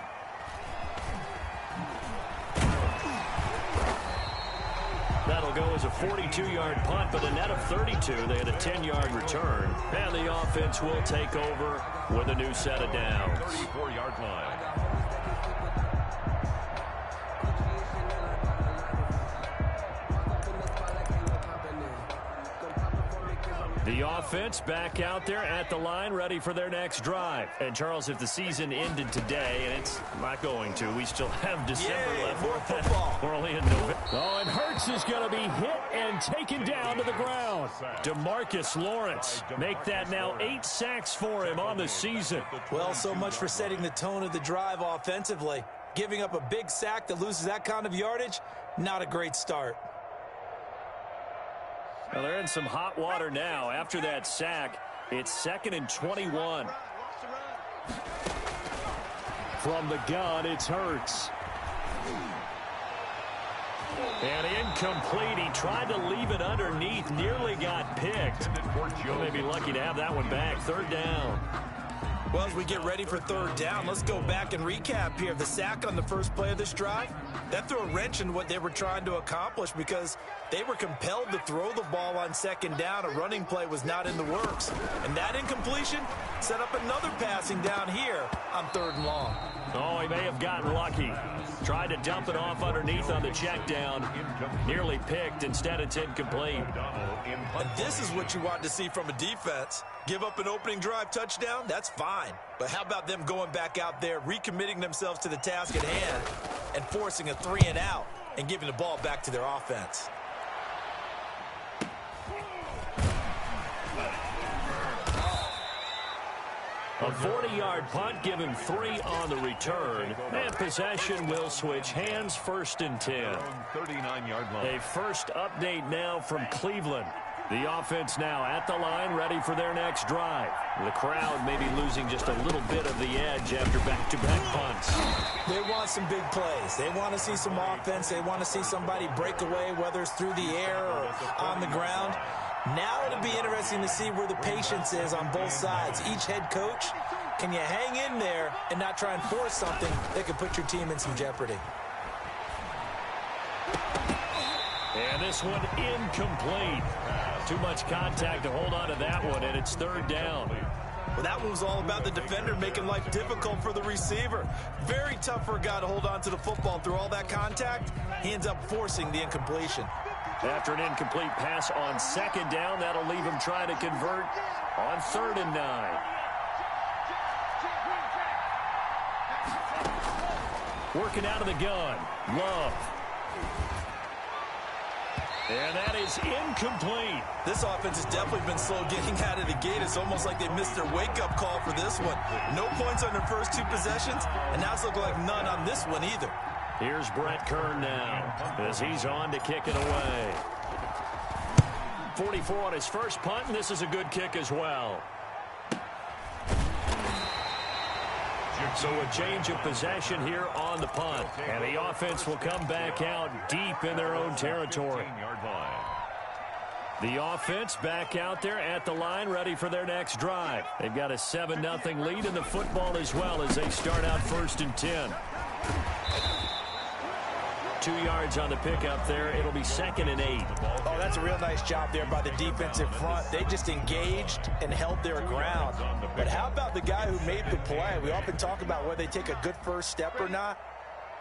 That'll go as a 42-yard punt, but a net of 32. They had a 10-yard return. And the offense will take over with a new set of downs. 34-yard line. The offense back out there at the line, ready for their next drive. And, Charles, if the season ended today, and it's not going to, we still have December left. More football. We're only in November. Oh, and Hurts is going to be hit and taken down to the ground. DeMarcus Lawrence, make that now 8 sacks for him on the season. Well, so much for setting the tone of the drive offensively. Giving up a big sack that loses that kind of yardage, not a great start. Well, they're in some hot water now. After that sack, it's 2nd and 21. From the gun, it's Hurts. And incomplete. He tried to leave it underneath. Nearly got picked. Joe may be lucky to have that one back. Third down. Well, as we get ready for third down, let's go back and recap here. The sack on the first play of this drive, that threw a wrench in what they were trying to accomplish because they were compelled to throw the ball on second down. A running play was not in the works. And that incompletion set up another passing down here on 3rd and long. Oh, he may have gotten lucky. Tried to dump it off underneath on the check down. Nearly picked. Instead, it's incomplete. And this is what you want to see from a defense. Give up an opening drive touchdown, that's fine. But how about them going back out there, recommitting themselves to the task at hand, and forcing a 3-and-out and giving the ball back to their offense? A 40-yard punt, give him 3 on the return. And possession will switch hands, 1st and 10. 39-yard line. A first update now from Cleveland. The offense now at the line, ready for their next drive. The crowd may be losing just a little bit of the edge after back-to-back punts. They want some big plays. They want to see some offense. They want to see somebody break away, whether it's through the air or on the ground. Now it'll be interesting to see where the patience is on both sides. Each head coach, can you hang in there and not try and force something that could put your team in some jeopardy? And this one incomplete. Too much contact to hold on to that one, and it's 3rd down. Well, that one was all about the defender making life difficult for the receiver. Very tough for a guy to hold on to the football through all that contact. He ends up forcing the incompletion. After an incomplete pass on 2nd down, that'll leave him trying to convert on 3rd and 9. Working out of the gun, Love. And that is incomplete. This offense has definitely been slow getting out of the gate. It's almost like they missed their wake-up call for this one. No points on their first 2 possessions, and now it's looking like none on this one either. Here's Brett Kern now as he's on to kick it away. 44 on his first punt, and this is a good kick as well. So a change of possession here on the punt. And the offense will come back out deep in their own territory. The offense back out there at the line, ready for their next drive. They've got a 7-0 lead in the football as well as they start out 1st and 10. 2 yards on the pickup there. It'll be 2nd and 8. Oh, that's a real nice job there by the defensive front. They just engaged and held their ground. But how about the guy who made the play? We often talk about whether they take a good first step or not.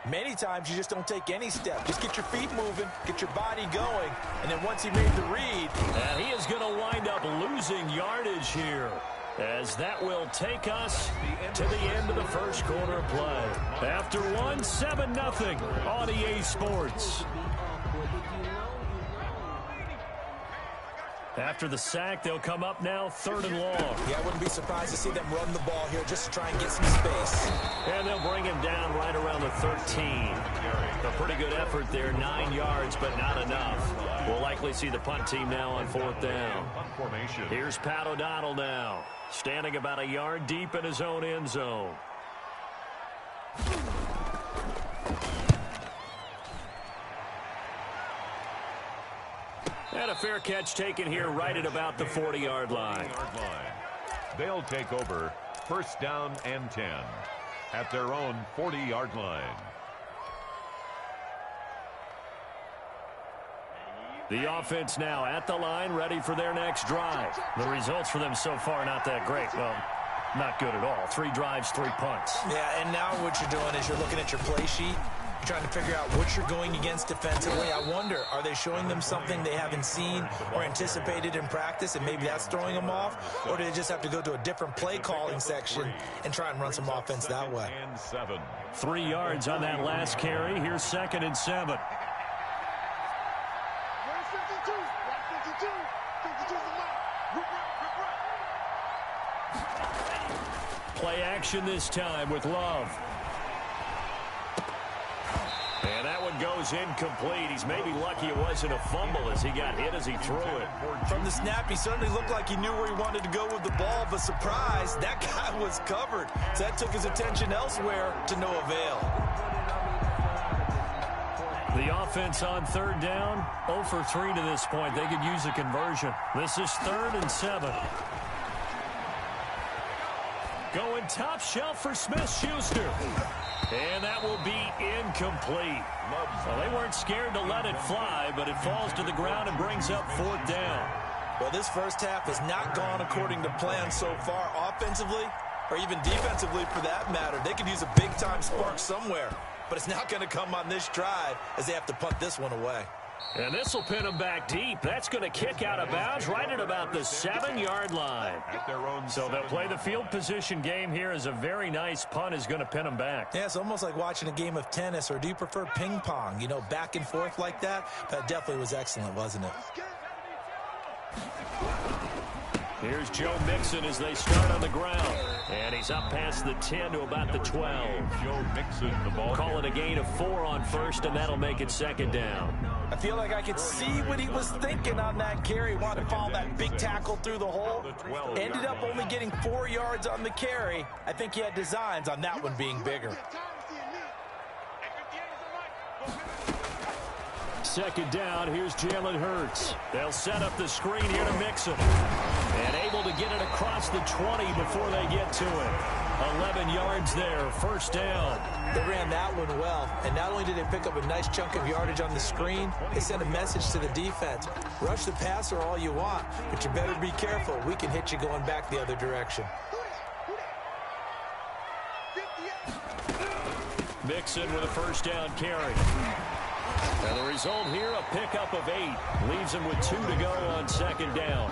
Many times you just don't take any step. Just get your feet moving, get your body going, and then once he made the read. And he is going to wind up losing yardage here, as that will take us to the end of the first quarter of play. After one, 7-0 on EA Sports. After the sack, they'll come up now 3rd and long. Yeah, I wouldn't be surprised to see them run the ball here just to try and get some space. And they'll bring him down right around the 13. A pretty good effort there, 9 yards, but not enough. We'll likely see the punt team now on 4th down. Here's Pat O'Donnell now, standing about a yard deep in his own end zone. And a fair catch taken here right at about the 40-yard line. They'll take over 1st down and 10 at their own 40-yard line. The offense now at the line, ready for their next drive. The results for them so far not that great. Well, not good at all. 3 drives, 3 punts. Yeah, and now what you're doing is you're looking at your play sheet. You're trying to figure out what you're going against defensively. I wonder, are they showing them something they haven't seen or anticipated in practice, and maybe that's throwing them off? Or do they just have to go to a different play calling section and try and run some offense that way? 3 yards on that last carry. Here's 2nd and 7. Play action this time with Love. And that one goes incomplete. He's maybe lucky it wasn't a fumble as he got hit as he threw it. From the snap, he certainly looked like he knew where he wanted to go with the ball, but surprise, that guy was covered. So that took his attention elsewhere to no avail. The offense on 3rd down, 0 for 3 to this point. They could use a conversion. This is 3rd and 7. Going top shelf for Smith-Schuster. And that will be incomplete. Well, they weren't scared to let it fly, but it falls to the ground and brings up 4th down. Well, this first half has not gone according to plan so far offensively, or even defensively for that matter. They could use a big-time spark somewhere, but it's not going to come on this drive as they have to punt this one away. And this will pin them back deep. That's going to kick out of bounds right at about the 7-yard line. So they'll play the field position game here as a very nice punt is going to pin them back. Yeah, it's almost like watching a game of tennis, or do you prefer ping pong? You know, back and forth like that? That definitely was excellent, wasn't it? Here's Joe Mixon as they start on the ground. And he's up past the 10 to about the 12. Joe Mixon, the ball. Call it a gain of 4 on 1st, and that'll make it 2nd down. I feel like I could see what he was thinking on that carry. Wanted to follow that big tackle through the hole. Ended up only getting 4 yards on the carry. I think he had designs on that one being bigger. 2nd down, here's Jalen Hurts. They'll set up the screen here to Mixon. And able to get it across the 20 before they get to it. 11 yards there, 1st down. They ran that one well, and not only did they pick up a nice chunk of yardage on the screen, they sent a message to the defense. Rush the passer all you want, but you better be careful. We can hit you going back the other direction. Mixon with a 1st down carry. And the result here, a pickup of 8. Leaves him with 2 to go on 2nd down.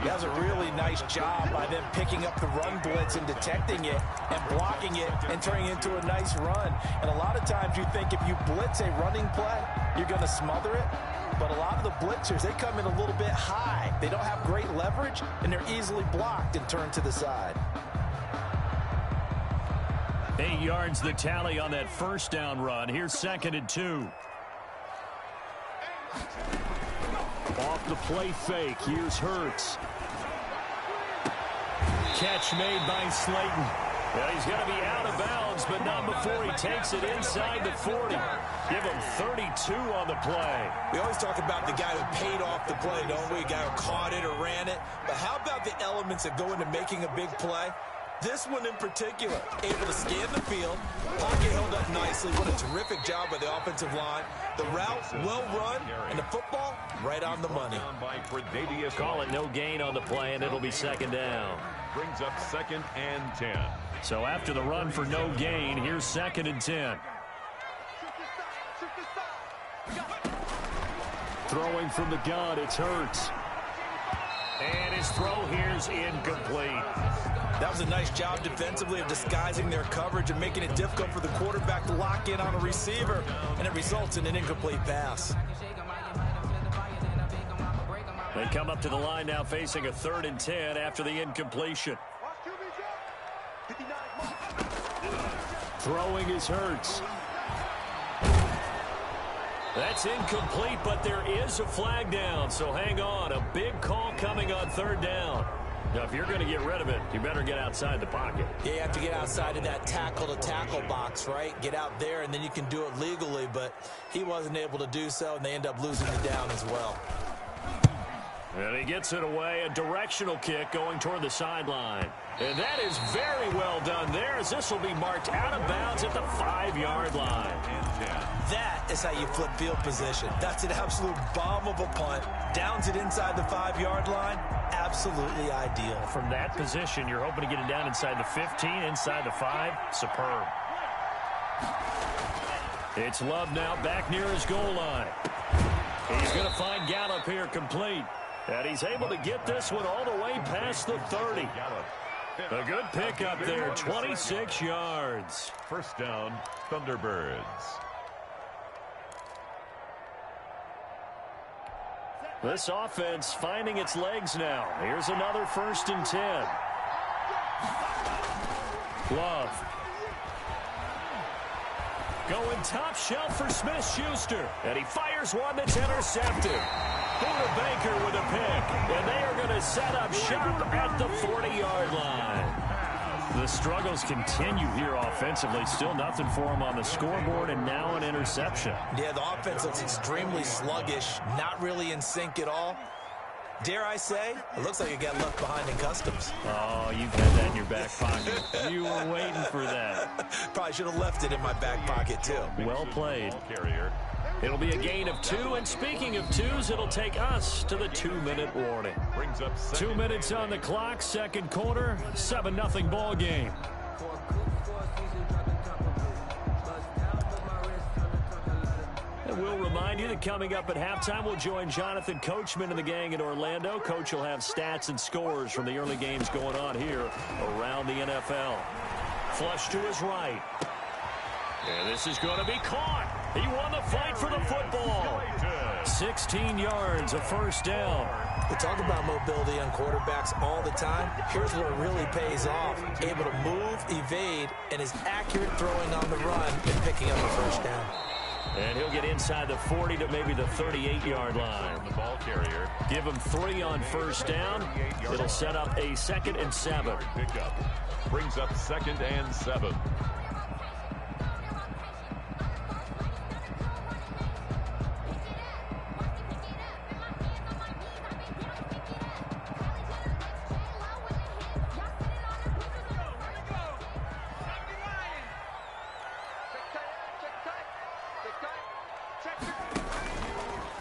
That was a really nice job by them picking up the run blitz and detecting it and blocking it and turning it into a nice run. And a lot of times you think if you blitz a running play, you're going to smother it. But a lot of the blitzers, they come in a little bit high. They don't have great leverage, and they're easily blocked and turned to the side. 8 yards the tally on that 1st down run. Here's 2nd and 2. Off the play fake. Here's Hurts. Catch made by Slayton. Well, he's going to be out of bounds, but not before he takes it inside the 40. Give him 32 on the play. We always talk about the guy who paid off the play, don't we? A guy who caught it or ran it. But how about the elements that go into making a big play? This one in particular, able to scan the field, pocket held up nicely. What a terrific job by the offensive line. The route, well run, and the football, right on the money. Call it no gain on the play, and it'll be second down. Brings up 2nd and 10. So after the run for no gain, here's 2nd and 10. Throwing from the gun, it's Hurts. And his throw here's incomplete. That was a nice job defensively of disguising their coverage and making it difficult for the quarterback to lock in on a receiver, and it results in an incomplete pass. They come up to the line now facing a 3rd and 10 after the incompletion. Throwing is Hurts. That's incomplete, but there is a flag down, so hang on. A big call coming on 3rd down. Now, if you're going to get rid of it, you better get outside the pocket. Yeah, you have to get outside of that tackle-to-tackle box, right? Get out there, and then you can do it legally, but he wasn't able to do so, and they end up losing the down as well. And he gets it away, a directional kick going toward the sideline. And that is very well done there, as this will be marked out of bounds at the 5-yard line. That is how you flip field position. That's an absolute bomb of a punt. Downs it inside the 5-yard line. Absolutely ideal. From that position, you're hoping to get it down inside the 15, inside the 5. Superb. It's Love now back near his goal line. He's going to find Gallup here complete. And he's able to get this one all the way past the 30. A good pickup there, 26 yards. First down, Thunderbirds. This offense finding its legs now. Here's another 1st and 10. Love. Going top shelf for Smith-Schuster. And he fires one that's intercepted. Buda Baker with a pick. And they are going to set up shop at the 40-yard line. The struggles continue here offensively. Still nothing for him on the scoreboard, and now an interception. Yeah, the offense looks extremely sluggish, not really in sync at all. Dare I say, it looks like it got left behind in customs. Oh, you've had that in your back pocket. You were waiting for that. Probably should have left it in my back pocket, too. Well played. It'll be a gain of 2, and speaking of 2s, it'll take us to the 2-minute warning. Brings up 2 minutes on the clock, 2nd quarter, 7-0 ball game. And we'll remind you that coming up at halftime, we'll join Jonathan Coachman and the gang in Orlando. Coach will have stats and scores from the early games going on here around the NFL. Flush to his right. And this is going to be caught. He won the fight for the football. 16 yards, a 1st down. We talk about mobility on quarterbacks all the time. Here's where it really pays off. Able to move, evade, and is accurate throwing on the run and picking up a 1st down. And he'll get inside the 40 to maybe the 38-yard line. The ball carrier. Give him 3 on 1st down. It'll set up a 2nd and 7. Pickup. Brings up 2nd and 7.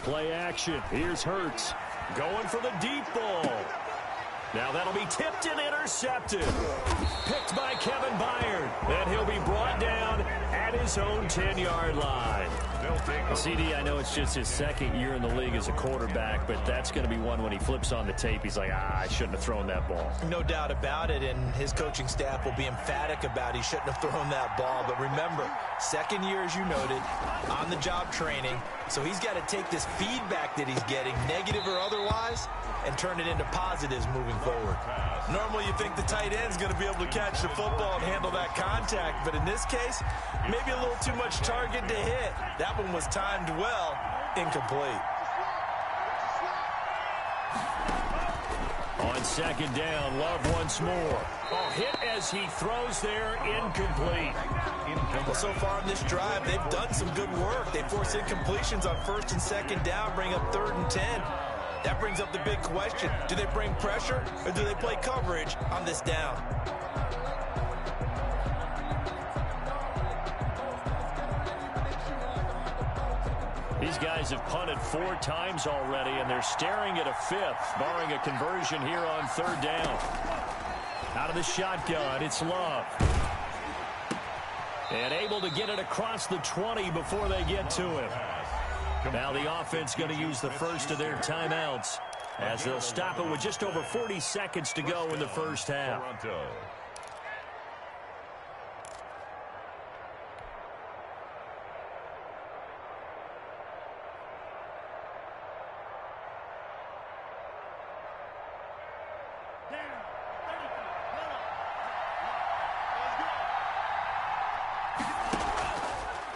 Play action. Here's Hurts. Going for the deep ball. Now that'll be tipped and intercepted. Picked by Kevin Byard. And he'll be brought down at his own 10-yard line. CD, I know it's just his 2nd year in the league as a quarterback, but that's going to be one when he flips on the tape. He's like, I shouldn't have thrown that ball. No doubt about it, and his coaching staff will be emphatic about he shouldn't have thrown that ball. But remember, 2nd year, as you noted, on-the-job training. So he's got to take this feedback that he's getting, negative or otherwise, and turn it into positives moving forward. Normally you think the tight end's going to be able to catch the football and handle that contact, but in this case, maybe a little too much target to hit. That one was timed well, incomplete. On On second down, Love once more. Oh, hit as he throws there, incomplete. Well, so far in this drive, they've done some good work. They force incompletions on first and second down, bring up 3rd and 10. That brings up the big question. Do they bring pressure or do they play coverage on this down? These guys have punted 4 times already, and they're staring at a 5th, barring a conversion here on 3rd down. Out of the shotgun, it's Love. And able to get it across the 20 before they get to him. Now the offense going to use the first of their timeouts as they'll stop it with just over 40 seconds to go in the first half.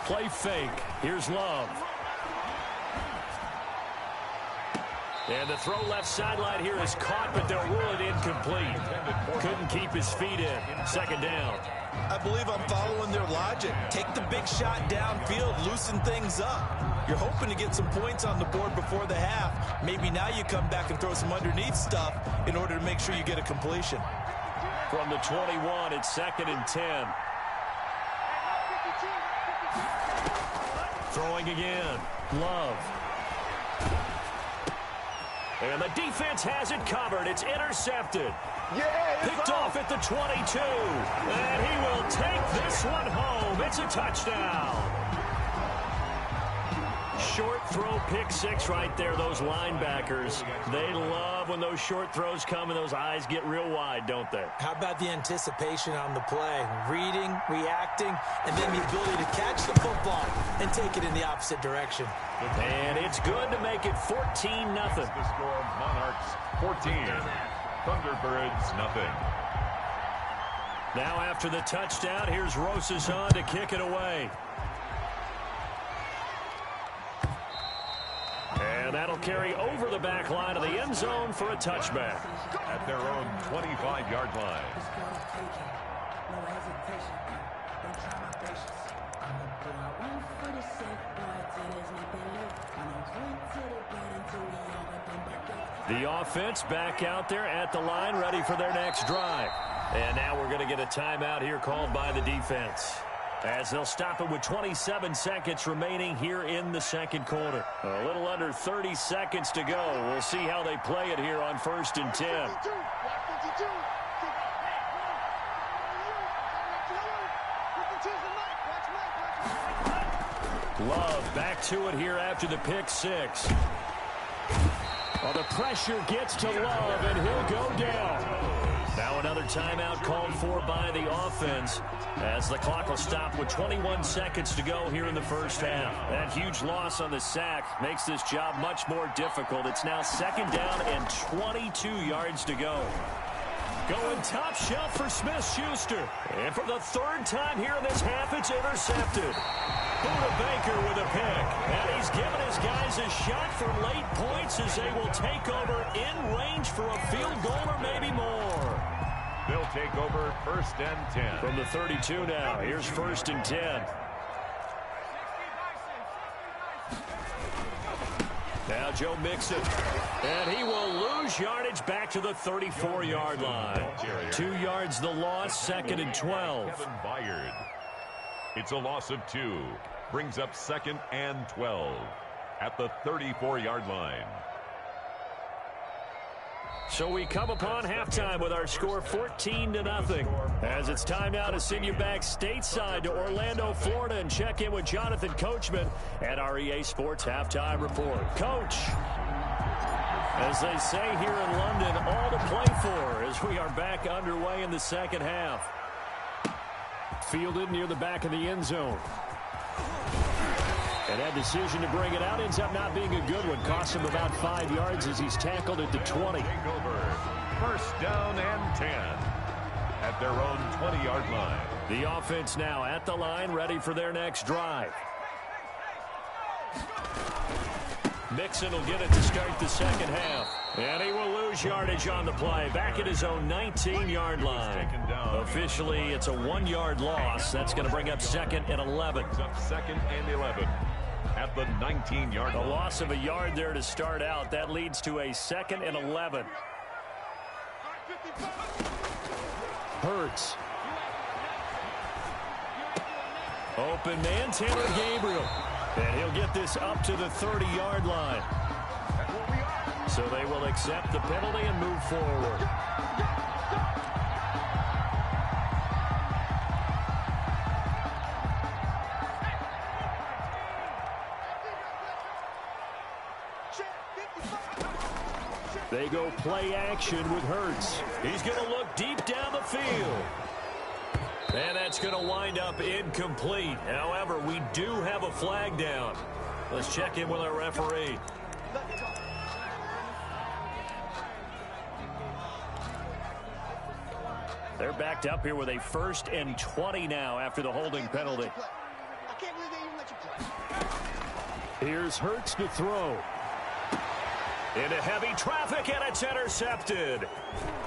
Play fake. Here's Love. And the throw left sideline here is caught, but they'll rule it incomplete. Couldn't keep his feet in. Second down. I believe I'm following their logic. Take the big shot downfield, loosen things up. You're hoping to get some points on the board before the half. Maybe now you come back and throw some underneath stuff in order to make sure you get a completion. From the 21, it's 2nd and 10. Throwing again. Love. And the defense has it covered. It's intercepted. Picked off at the 22. And he will take this one home. It's a touchdown. Short throw, pick 6 right there. Those linebackers, they love when those short throws come and those eyes get real wide, don't they? How about the anticipation on the play? Reading, reacting, and then the ability to catch the football and take it in the opposite direction. And it's good to make it 14-0. The score, Monarchs 14, Thunderbirds nothing. Now after the touchdown, here's Rosas on to kick it away. And that'll carry over the back line of the end zone for a touchback. At their own 25-yard line. The offense back out there at the line, ready for their next drive. And now we're going to get a timeout here called by the defense, as they'll stop it with 27 seconds remaining here in the second quarter. A little under 30 seconds to go. We'll see how they play it here on 1st and 10. Love back to it here after the pick 6. Well, the pressure gets to Love, and he'll go down. Now another timeout called for by the offense, as the clock will stop with 21 seconds to go here in the first half. That huge loss on the sack makes this job much more difficult. It's now 2nd down and 22 yards to go. Going top shelf for Smith-Schuster. And for the 3rd time here in this half, it's intercepted. Buda Baker with a pick. And he's given his guys a shot for late points as they will take over in range for a field goal or maybe more. They'll take over 1st and 10. From the 32 now, here's 1st and 10. Now Joe Mixon, and he will lose yardage back to the 34-yard line. 2 yards the loss, 2nd and 12. Kevin Byard. It's a loss of 2. Brings up 2nd and 12 at the 34-yard line. So we come upon halftime with our score 14-0. As it's time now to send you back stateside to Orlando, Florida, and check in with Jonathan Coachman at our EA Sports Halftime Report. Coach, as they say here in London, all to play for as we are back underway in the second half. Fielded near the back of the end zone. And that decision to bring it out ends up not being a good one. Costs him about 5 yards as he's tackled at the 20. Take over 1st down and 10 at their own 20-yard line. The offense now at the line, ready for their next drive. Mixon will get it to start the second half. And he will lose yardage on the play. Back at his own 19-yard line. Officially, it's a 1-yard loss. That's going to bring up 2nd and 11. Second and 11 at the 19-yard line. A loss of a yard there to start out. That leads to a 2nd and 11. Hurts. Open man, Taylor Gabriel. And he'll get this up to the 30-yard line. So they will accept the penalty and move forward. They go play action with Hurts. He's going to look deep down the field. And that's going to wind up incomplete. However, we do have a flag down. Let's check in with our referee. They're backed up here with a 1st and 20 now after the holding penalty. Here's Hurts to throw. Into heavy traffic, and it's intercepted.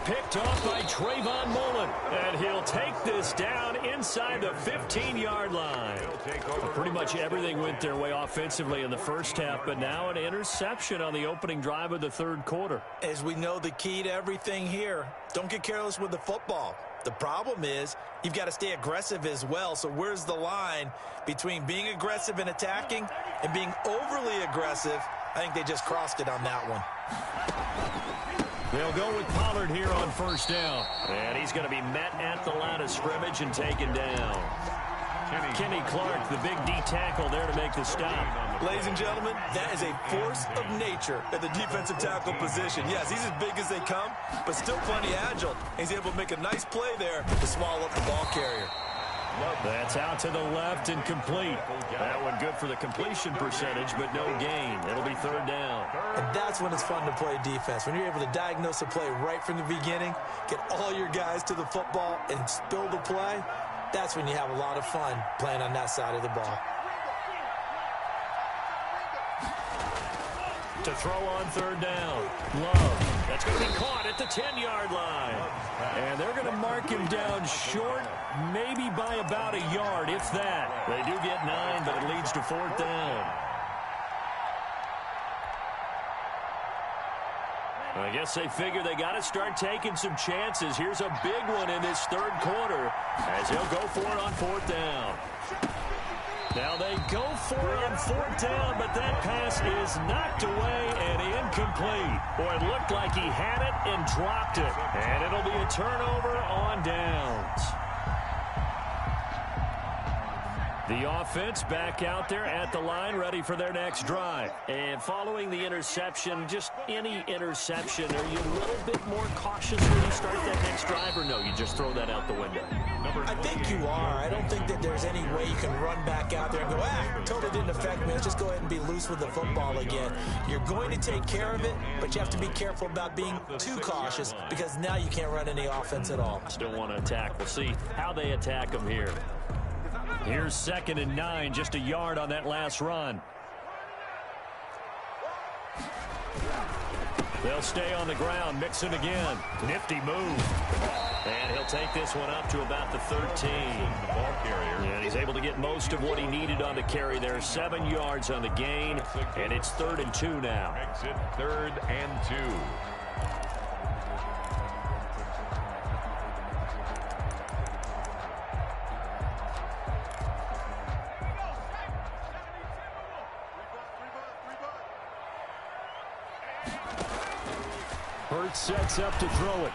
Picked off by Trayvon Mullen. And he'll take this down inside the 15-yard line. Pretty much everything went their way offensively in the first half, but now an interception on the opening drive of the third quarter. As we know, the key to everything here, don't get careless with the football. The problem is you've got to stay aggressive as well. So where's the line between being aggressive and attacking and being overly aggressive? I think they just crossed it on that one. They'll go with Pollard here on 1st down. And he's going to be met at the line of scrimmage and taken down. Kenny Clark, the big D tackle there to make the stop. Ladies and gentlemen, that is a force of nature at the defensive tackle position. Yes, he's as big as they come, but still plenty agile. He's able to make a nice play there to swallow up the ball carrier. That's out to the left and complete. That one good for the completion percentage, but no gain. It'll be 3rd down. And that's when it's fun to play defense. When you're able to diagnose a play right from the beginning, get all your guys to the football, and spill the play, that's when you have a lot of fun playing on that side of the ball. To throw on 3rd down. Love. That's going to be caught at the 10-yard line. And they're going to mark him down short, maybe by about a yard, if that. They do get 9, but it leads to 4th down. I guess they figure they got to start taking some chances. Here's a big one in this third quarter as he'll go for it on 4th down. Now they go for it on 4th down, but that pass is knocked away and incomplete. Boy, it looked like he had it and dropped it. And it'll be a turnover on downs. The offense back out there at the line, ready for their next drive. And following the interception, just any interception, are you a little bit more cautious when you start that next drive, or no, you just throw that out the window? I think you are. I don't think that there's any way you can run back out there and go, totally didn't affect me. Let's just go ahead and be loose with the football again. You're going to take care of it, but you have to be careful about being too cautious because now you can't run any offense at all. Still want to attack. We'll see how they attack them here. Here's 2nd and 9, just a yard on that last run. They'll stay on the ground. Mixon again. Nifty move. And he'll take this one up to about the 13. The ball carrier. And he's able to get most of what he needed on the carry there. 7 yards on the gain. And it's 3rd and 2 now. Makes it 3rd and 2. Hurts sets up to throw it.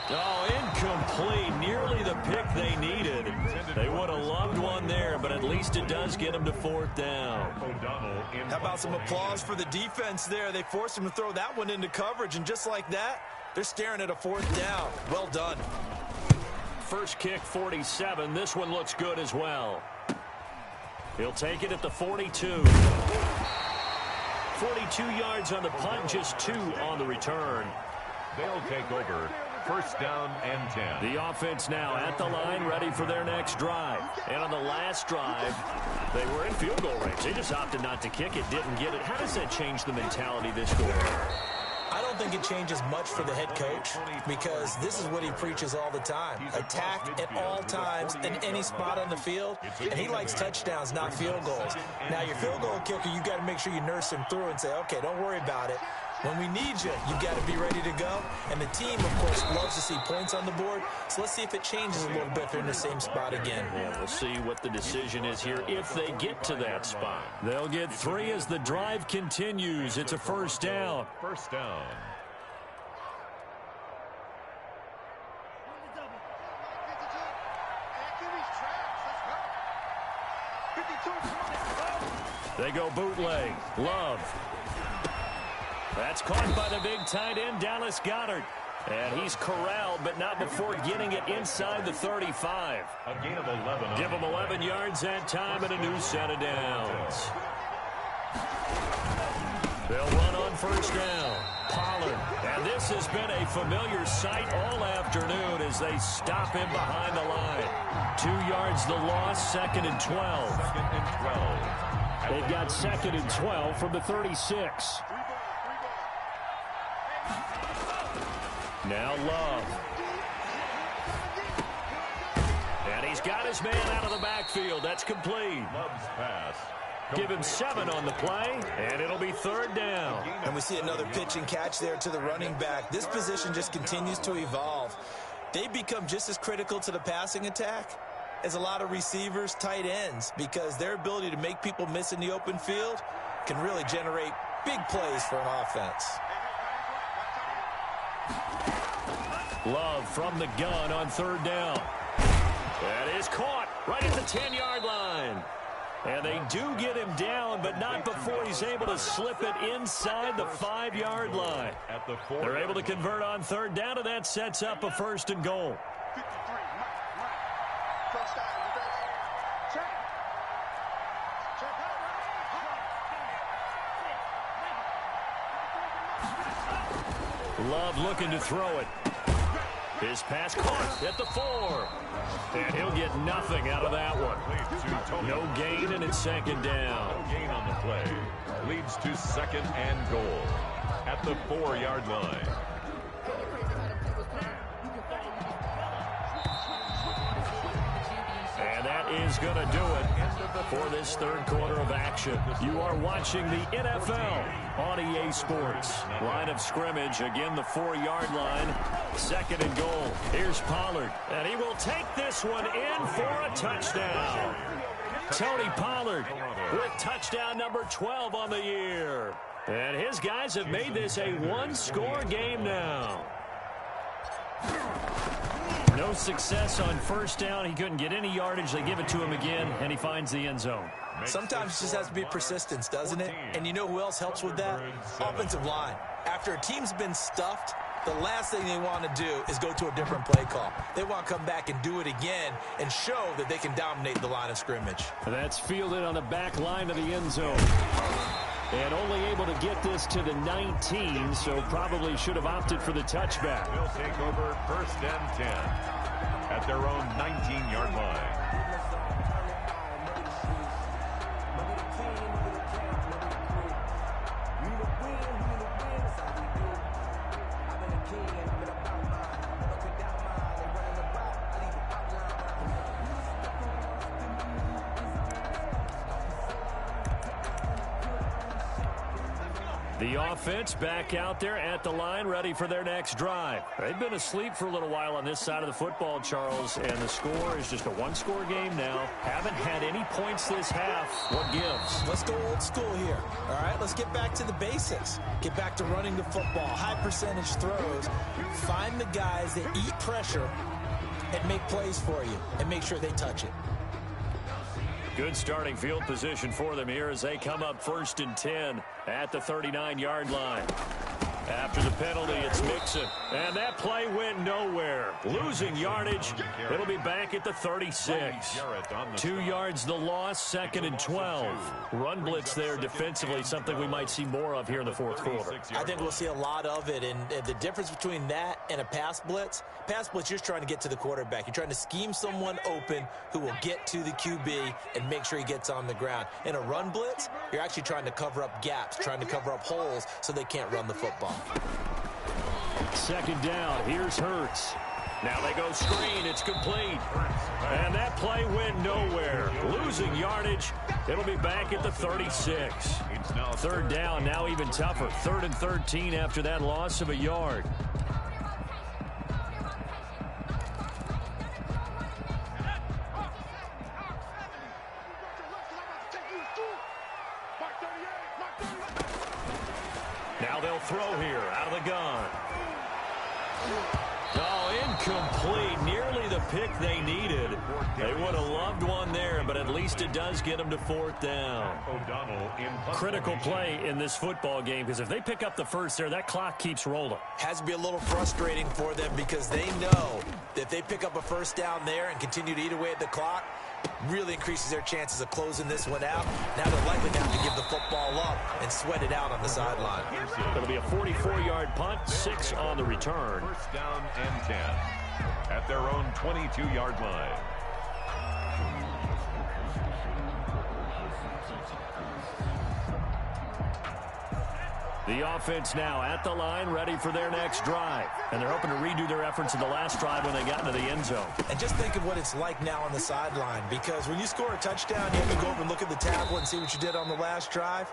Oh, incomplete. Nearly the pick they needed. They would have loved one there, but at least it does get them to 4th down. How about some applause for the defense there? They forced him to throw that one into coverage, and just like that, they're staring at a 4th down. Well done. First kick, 47. This one looks good as well. He'll take it at the 42. 42 yards on the punt, just 2 on the return. They'll take over first down and 10. The offense now at the line, ready for their next drive. And on the last drive, they were in field goal range. They just opted not to kick it, didn't get it. How does that change the mentality this go around? I don't think it changes much for the head coach because this is what he preaches all the time. Attack at all times in any spot on the field, and he likes touchdowns, not field goals. Now, your field goal kicker, you got to make sure you nurse him through and say, okay, don't worry about it. When we need you, you got to be ready to go. And the team, of course, loves to see points on the board. So let's see if it changes a little bit if they're in the same spot again. Yeah, we'll see what the decision is here if they get to that spot. They'll get 3 as the drive continues. It's a first down. First down. They go bootleg. Love. That's caught by the big tight end, Dallas Goedert. And he's corralled, but not before getting it inside the 35. A gain of 11. Give him 11 yards that time and a new set of downs. They'll run on first down. Pollard. And this has been a familiar sight all afternoon as they stop him behind the line. 2 yards the loss, 2nd and 12. 2nd and 12. They've got 2nd and 12 from the 36. Now Love. And he's got his man out of the backfield. That's complete. Love's pass. Give him 7 on the play, and it'll be 3rd down. And we see another pitch and catch there to the running back. This position just continues to evolve. They become just as critical to the passing attack as a lot of receivers, tight ends, because their ability to make people miss in the open field can really generate big plays for an offense. Love from the gun on 3rd down. That is caught right at the 10-yard line. And they do get him down, but not before he's able to slip it inside the 5-yard line. They're able to convert on 3rd down, and that sets up a 1st and goal. Love looking to throw it. His pass caught at the 4. And he'll get nothing out of that one. No gain, and it's 2nd down. No gain on the play. Leads to 2nd and goal at the 4-yard line. And that is going to do it for this 3rd quarter of action. You are watching the NFL on EA Sports. Line of scrimmage, again the 4-yard line. 2nd and goal. Here's Pollard, and he will take this one in for a touchdown. Tony Pollard with touchdown number 12 on the year. And his guys have made this a 1-score game now. No success on 1st down. He couldn't get any yardage. They give it to him again, and he finds the end zone. Sometimes it just has to be persistence, doesn't it? And you know who else helps with that? Offensive line. After a team's been stuffed, the last thing they want to do is go to a different play call. They want to come back and do it again and show that they can dominate the line of scrimmage. That's fielded on the back line of the end zone. And only able to get this to the 19, so probably should have opted for the touchback. They'll take over 1st and 10 at their own 19-yard line. The offense back out there at the line, ready for their next drive. They've been asleep for a little while on this side of the football, Charles, and the score is just a 1-score game now. Haven't had any points this half. What gives? Let's go old school here. All right, let's get back to the basics. Get back to running the football, high percentage throws. Find the guys that eat pressure and make plays for you and make sure they touch it. Good starting field position for them here as they come up 1st and 10 at the 39-yard line. After the penalty, it's Mixon. And that play went nowhere. Losing yardage. It'll be back at the 36. 2 yards the loss, 2nd and 12. Run blitz there defensively, something we might see more of here in the fourth quarter. I think we'll see a lot of it, and the difference between that and a pass blitz, you're just trying to get to the quarterback. You're trying to scheme someone open who will get to the QB and make sure he gets on the ground. In a run blitz, you're actually trying to cover up gaps, trying to cover up holes so they can't run the football. 2nd down. Here's Hurts. Now they go screen. It's complete. And that play went nowhere. Losing yardage. It'll be back at the 36. 3rd down, now even tougher. 3rd and 13 after that loss of a yard. Now they'll throw here out of the gun. Oh, incomplete. Nearly the pick they needed. They would have loved one there, but at least it does get them to 4th down. Critical play in this football game, because if they pick up the first there, that clock keeps rolling. Has to be a little frustrating for them because they know that if they pick up a first down there and continue to eat away at the clock, really increases their chances of closing this one out. Now they're likely to have to give the football up and sweat it out on the sideline. It'll be a 44-yard punt, 6 on the return. 1st down and 10 at their own 22-yard line. The offense now at the line, ready for their next drive. And they're hoping to redo their efforts in the last drive when they got into the end zone. And just think of what it's like now on the sideline, because when you score a touchdown, you have to go over and look at the tablet and see what you did on the last drive.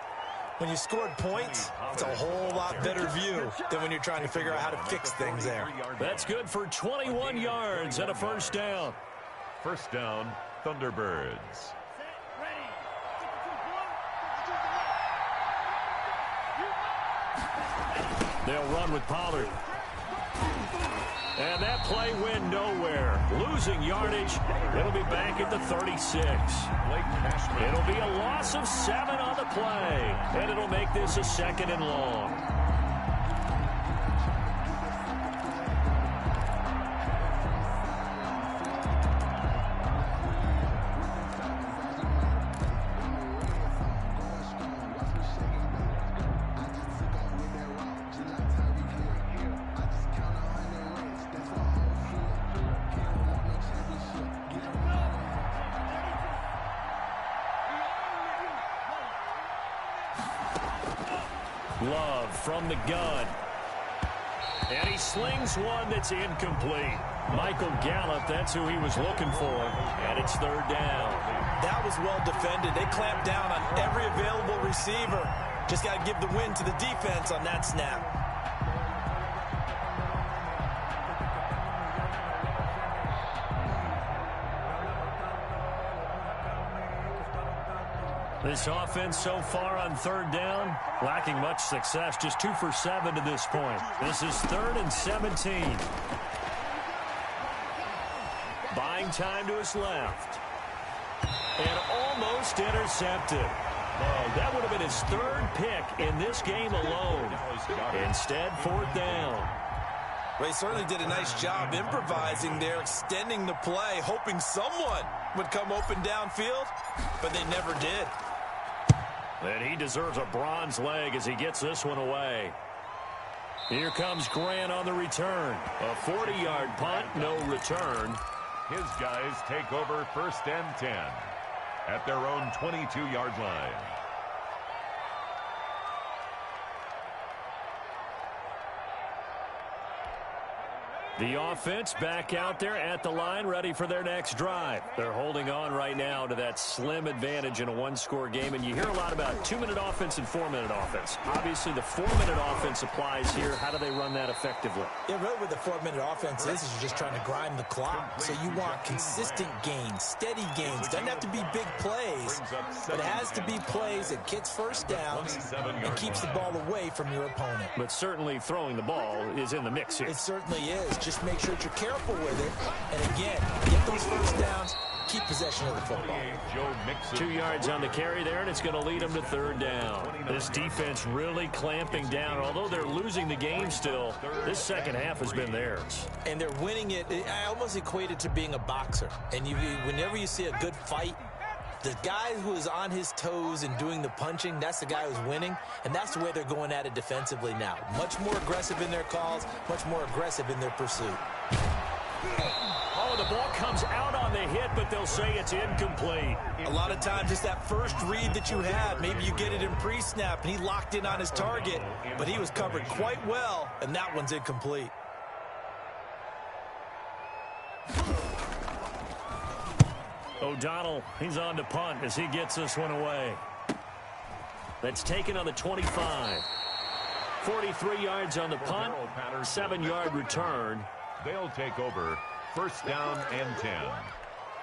When you scored points, it's a whole lot better view than when you're trying to figure out how to fix things there. That's good for 21 yards and a 1st down. 1st down, Thunderbirds. They'll run with Pollard. And that play went nowhere. Losing yardage. It'll be back at the 36. It'll be a loss of 7 on the play. And it'll make this a 2nd and long. Love from the gun. And he slings one that's incomplete. Michael Gallup, that's who he was looking for. And it's 3rd down. That was well defended. They clamped down on every available receiver. Just got to give the win to the defense on that snap. This offense so far on 3rd down, lacking much success. Just 2 for 7 to this point. This is 3rd and 17. Buying time to his left. And almost intercepted. Oh, that would have been his 3rd pick in this game alone. Instead, 4th down. Well, he certainly did a nice job improvising there, extending the play, hoping someone would come open downfield, but they never did. And he deserves a bronze leg as he gets this one away. Here comes Grant on the return. A 40-yard punt, no return. His guys take over 1st and 10 at their own 22-yard line. The offense back out there at the line, ready for their next drive. They're holding on right now to that slim advantage in a one-score game, and you hear a lot about 2-minute offense and 4-minute offense. Obviously, the 4-minute offense applies here. How do they run that effectively? Yeah, really what the 4-minute offense is you're just trying to grind the clock. So you want consistent gains, steady gains. Doesn't have to be big plays, but it has to be plays that gets first downs and keeps the ball away from your opponent. But certainly throwing the ball is in the mix here. It certainly is. Just make sure that you're careful with it. And again, get those first downs, keep possession of the football. 2 yards on the carry there, and it's going to lead them to third down. This defense really clamping down. Although they're losing the game still, this second half has been theirs. And they're winning it. I almost equate it to being a boxer. And whenever you see a good fight, the guy who is on his toes and doing the punching, that's the guy who's winning. And that's the way they're going at it defensively now. Much more aggressive in their calls, much more aggressive in their pursuit. Oh, the ball comes out on the hit, but they'll say it's incomplete. A lot of times it's that first read that you had. Maybe you get it in pre-snap, and he locked in on his target, but he was covered quite well, and that one's incomplete. O'Donnell, he's on to punt as he gets this one away. That's taken on the 25. 43 yards on the punt, 7-yard return. They'll take over first down and 10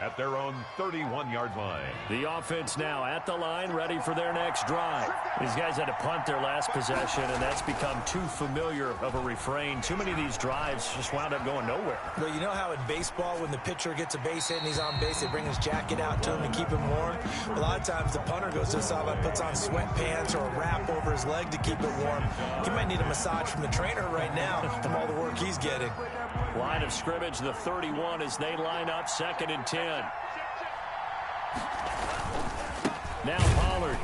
at their own 31-yard line. The offense now at the line, ready for their next drive. These guys had to punt their last possession, and that's become too familiar of a refrain. Too many of these drives just wound up going nowhere. Well, you know how in baseball, when the pitcher gets a base hit and he's on base, they bring his jacket out to him to keep him warm? A lot of times the punter goes to the sideline, puts on sweatpants or a wrap over his leg to keep it warm. He might need a massage from the trainer right now from all the work he's getting. Line of scrimmage, the 31 as they line up, 2nd and 10. Now Pollard,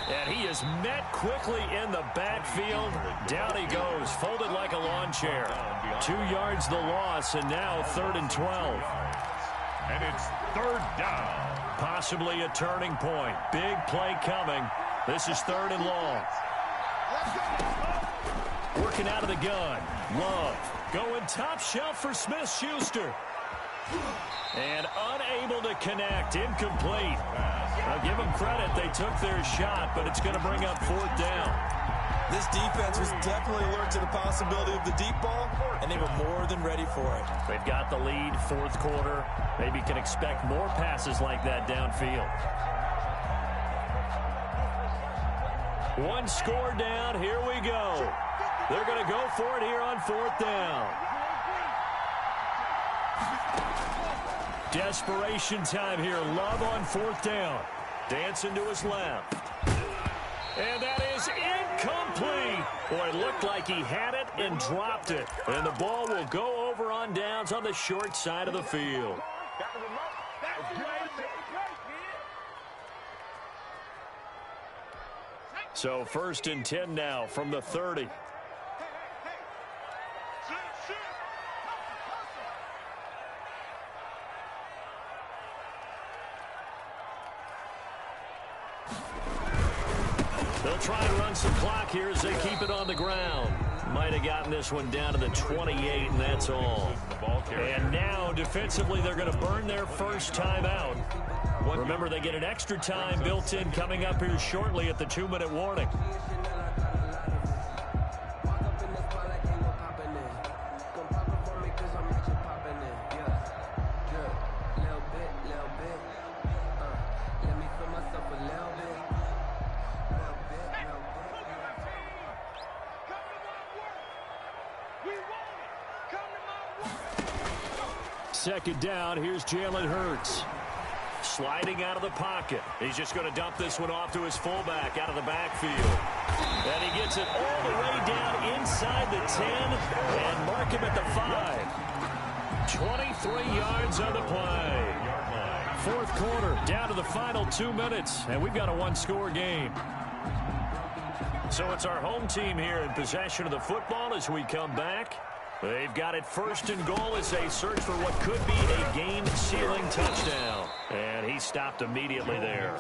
and he is met quickly in the backfield. Down he goes, folded like a lawn chair. 2 yards the loss, and now 3rd and 12. And it's third down. Possibly a turning point. Big play coming. This is 3rd and long. Working out of the gun. Love going top shelf for Smith-Schuster. And unable to connect. Incomplete. I'll give them credit. They took their shot, but it's going to bring up 4th down. This defense was definitely alert to the possibility of the deep ball, and they were more than ready for it. They've got the lead, 4th quarter. Maybe can expect more passes like that downfield. One score down. Here we go. They're going to go for it here on 4th down. Desperation time here. Love on 4th down. Dancing to his left. And that is incomplete. Boy, it looked like he had it and dropped it. And the ball will go over on downs on the short side of the field. So 1st and 10 now from the 30. They'll try and run some clock here as they keep it on the ground. Might have gotten this one down to the 28, and that's all. And now, defensively, they're going to burn their first time out. Remember, they get an extra time built in coming up here shortly at the 2-minute warning. Second down, here's Jalen Hurts. Sliding out of the pocket. He's just going to dump this one off to his fullback out of the backfield. And he gets it all the way down inside the 10 and mark him at the 5. 23 yards on the play. 4th quarter, down to the final 2 minutes, and we've got a 1-score game. So it's our home team here in possession of the football as we come back. They've got it 1st and goal as they search for what could be a game-sealing touchdown. And he stopped immediately there.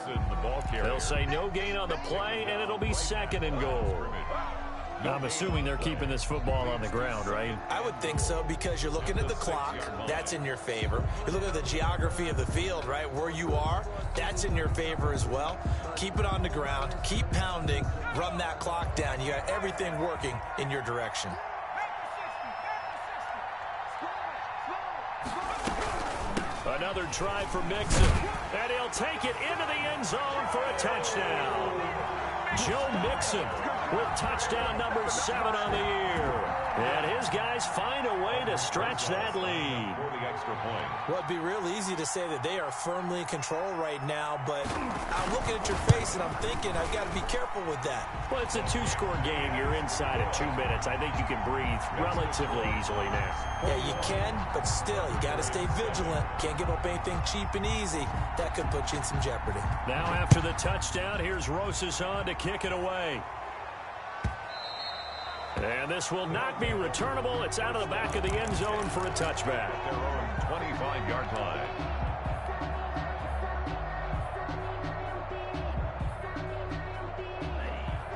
They'll say no gain on the play, and it'll be 2nd and goal. I'm assuming they're keeping this football on the ground, right? I would think so, because you're looking at the clock. That's in your favor. You look at the geography of the field, right? Where you are, that's in your favor as well. Keep it on the ground. Keep pounding. Run that clock down. You got everything working in your direction. Another try for Mixon, and he'll take it into the end zone for a touchdown. Joe Mixon with touchdown number 7 on the year. And his guys find a way to stretch that lead. For the extra point. Well, it'd be real easy to say that they are firmly in control right now, but I'm looking at your face and I'm thinking I've got to be careful with that. Well, it's a two-score game. You're inside at 2 minutes. I think you can breathe relatively easily now. Yeah, you can, but still, you got to stay vigilant. Can't give up anything cheap and easy. That could put you in some jeopardy. Now after the touchdown, here's Rosas on to kick it away. And this will not be returnable. It's out of the back of the end zone for a touchback. Their own 25-yard line.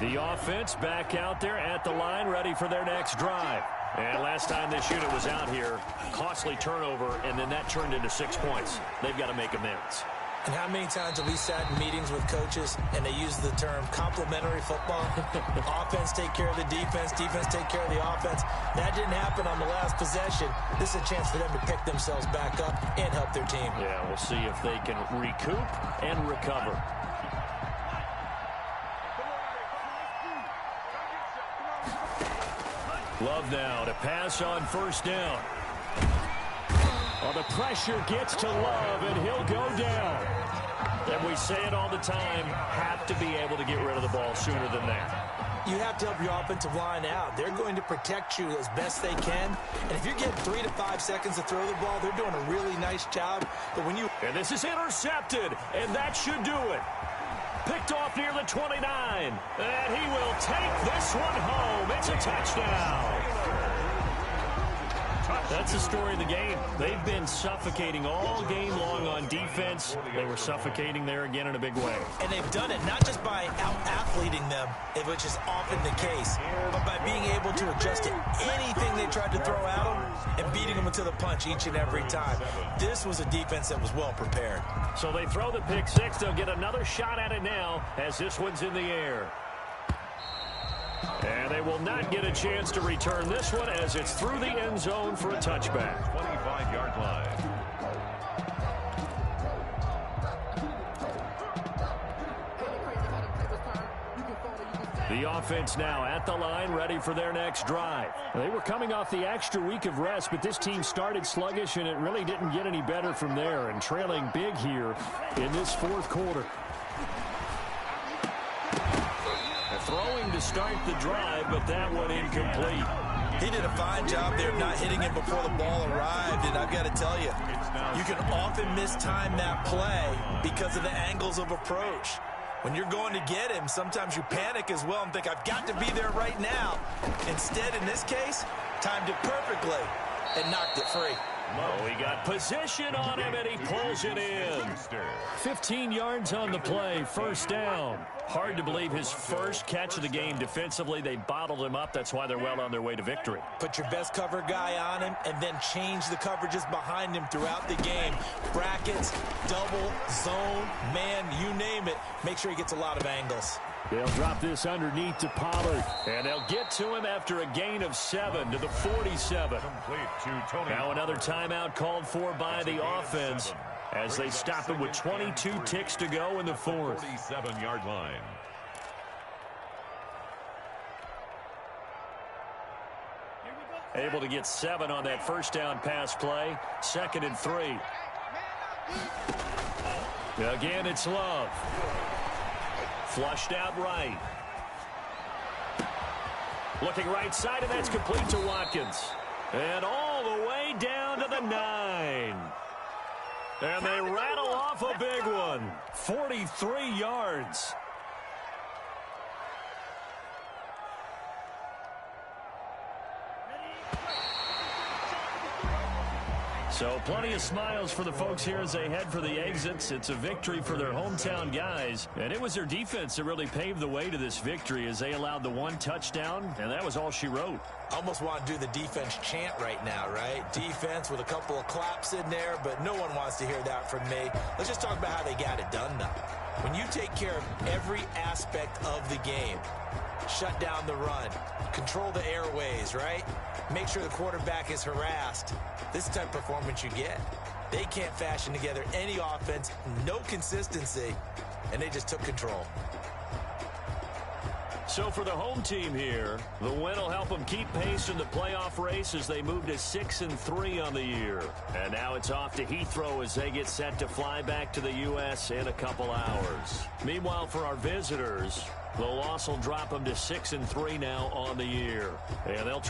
The offense back out there at the line, ready for their next drive. And last time this unit was out here, costly turnover, and then that turned into 6 points. They've got to make amends. And how many times have we sat in meetings with coaches and they use the term complementary football? Offense take care of the defense, defense take care of the offense. That didn't happen on the last possession. This is a chance for them to pick themselves back up and help their team. Yeah, we'll see if they can recoup and recover. Love now to pass on first down. Oh, the pressure gets to Love, and he'll go down. And we say it all the time, have to be able to get rid of the ball sooner than that. You have to help your offensive line out. They're going to protect you as best they can. And if you're getting 3 to 5 seconds to throw the ball, they're doing a really nice job. But when you... And this is intercepted, and that should do it. Picked off near the 29. And he will take this one home. It's a touchdown. That's the story of the game. They've been suffocating all game long on defense. They were suffocating there again in a big way. And they've done it not just by out-athleting them, which is often the case, but by being able to adjust to anything they tried to throw at them and beating them into the punch each and every time. This was a defense that was well prepared. So they throw the pick six. They'll get another shot at it now as this one's in the air. And they will not get a chance to return this one as it's through the end zone for a touchback. 25-yard line. The offense now at the line, ready for their next drive. They were coming off the extra week of rest, but this team started sluggish, and it really didn't get any better from there, and trailing big here in this fourth quarter. Throwing to start the drive, but that one incomplete. He did a fine job there of not hitting him before the ball arrived, and I've got to tell you, you can often mistime that play because of the angles of approach. When you're going to get him, sometimes you panic as well and think, I've got to be there right now. Instead, in this case, timed it perfectly and knocked it free. Oh, he got position on him, and he pulls it in. 15 yards on the play, first down. Hard to believe his first catch of the game defensively. They bottled him up. That's why they're well on their way to victory. Put your best cover guy on him and then change the coverages behind him throughout the game. Brackets, double, zone, man, you name it. Make sure he gets a lot of angles. They'll drop this underneath to Pollard. And they'll get to him after a gain of 7 to the 47. Complete to Tony. Now another timeout called for by the offense as they stop him with 22 ticks to go in the fourth. 47-yard line. Able to get 7 on that first down pass play. 2nd and 3. Again, it's Love. Flushed out right. Looking right side, and that's complete to Watkins. And all the way down to the 9. And they rattle off a big one. 43 yards. So plenty of smiles for the folks here as they head for the exits. It's a victory for their hometown guys. And it was their defense that really paved the way to this victory as they allowed the 1 touchdown, and that was all she wrote. Almost want to do the defense chant right now, right? Defense with a couple of claps in there, but no one wants to hear that from me. Let's just talk about how they got it done, though. When you take care of every aspect of the game, shut down the run, control the airways, right? Make sure the quarterback is harassed. This is the type of performance you get. They can't fashion together any offense, no consistency, and they just took control. So for the home team here, the win will help them keep pace in the playoff race as they move to 6-3 on the year. And now it's off to Heathrow as they get set to fly back to the U.S. in a couple hours. Meanwhile, for our visitors, the loss will drop them to 6-3 now on the year. And they'll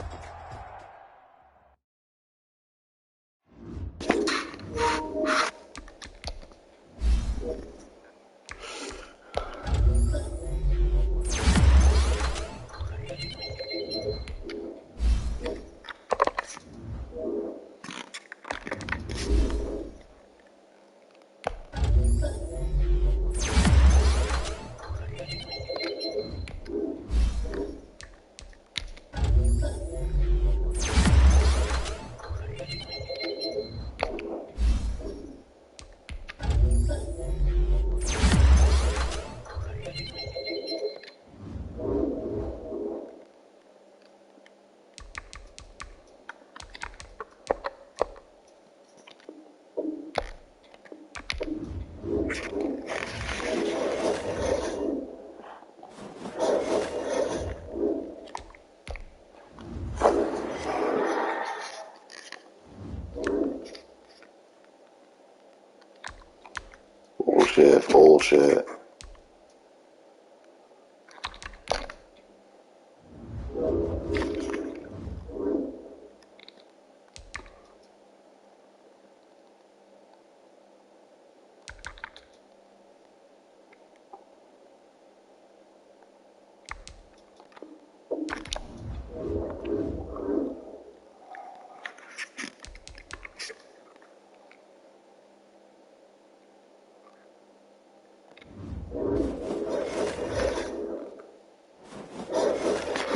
Bullshit.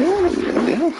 Yeah.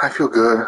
I feel good.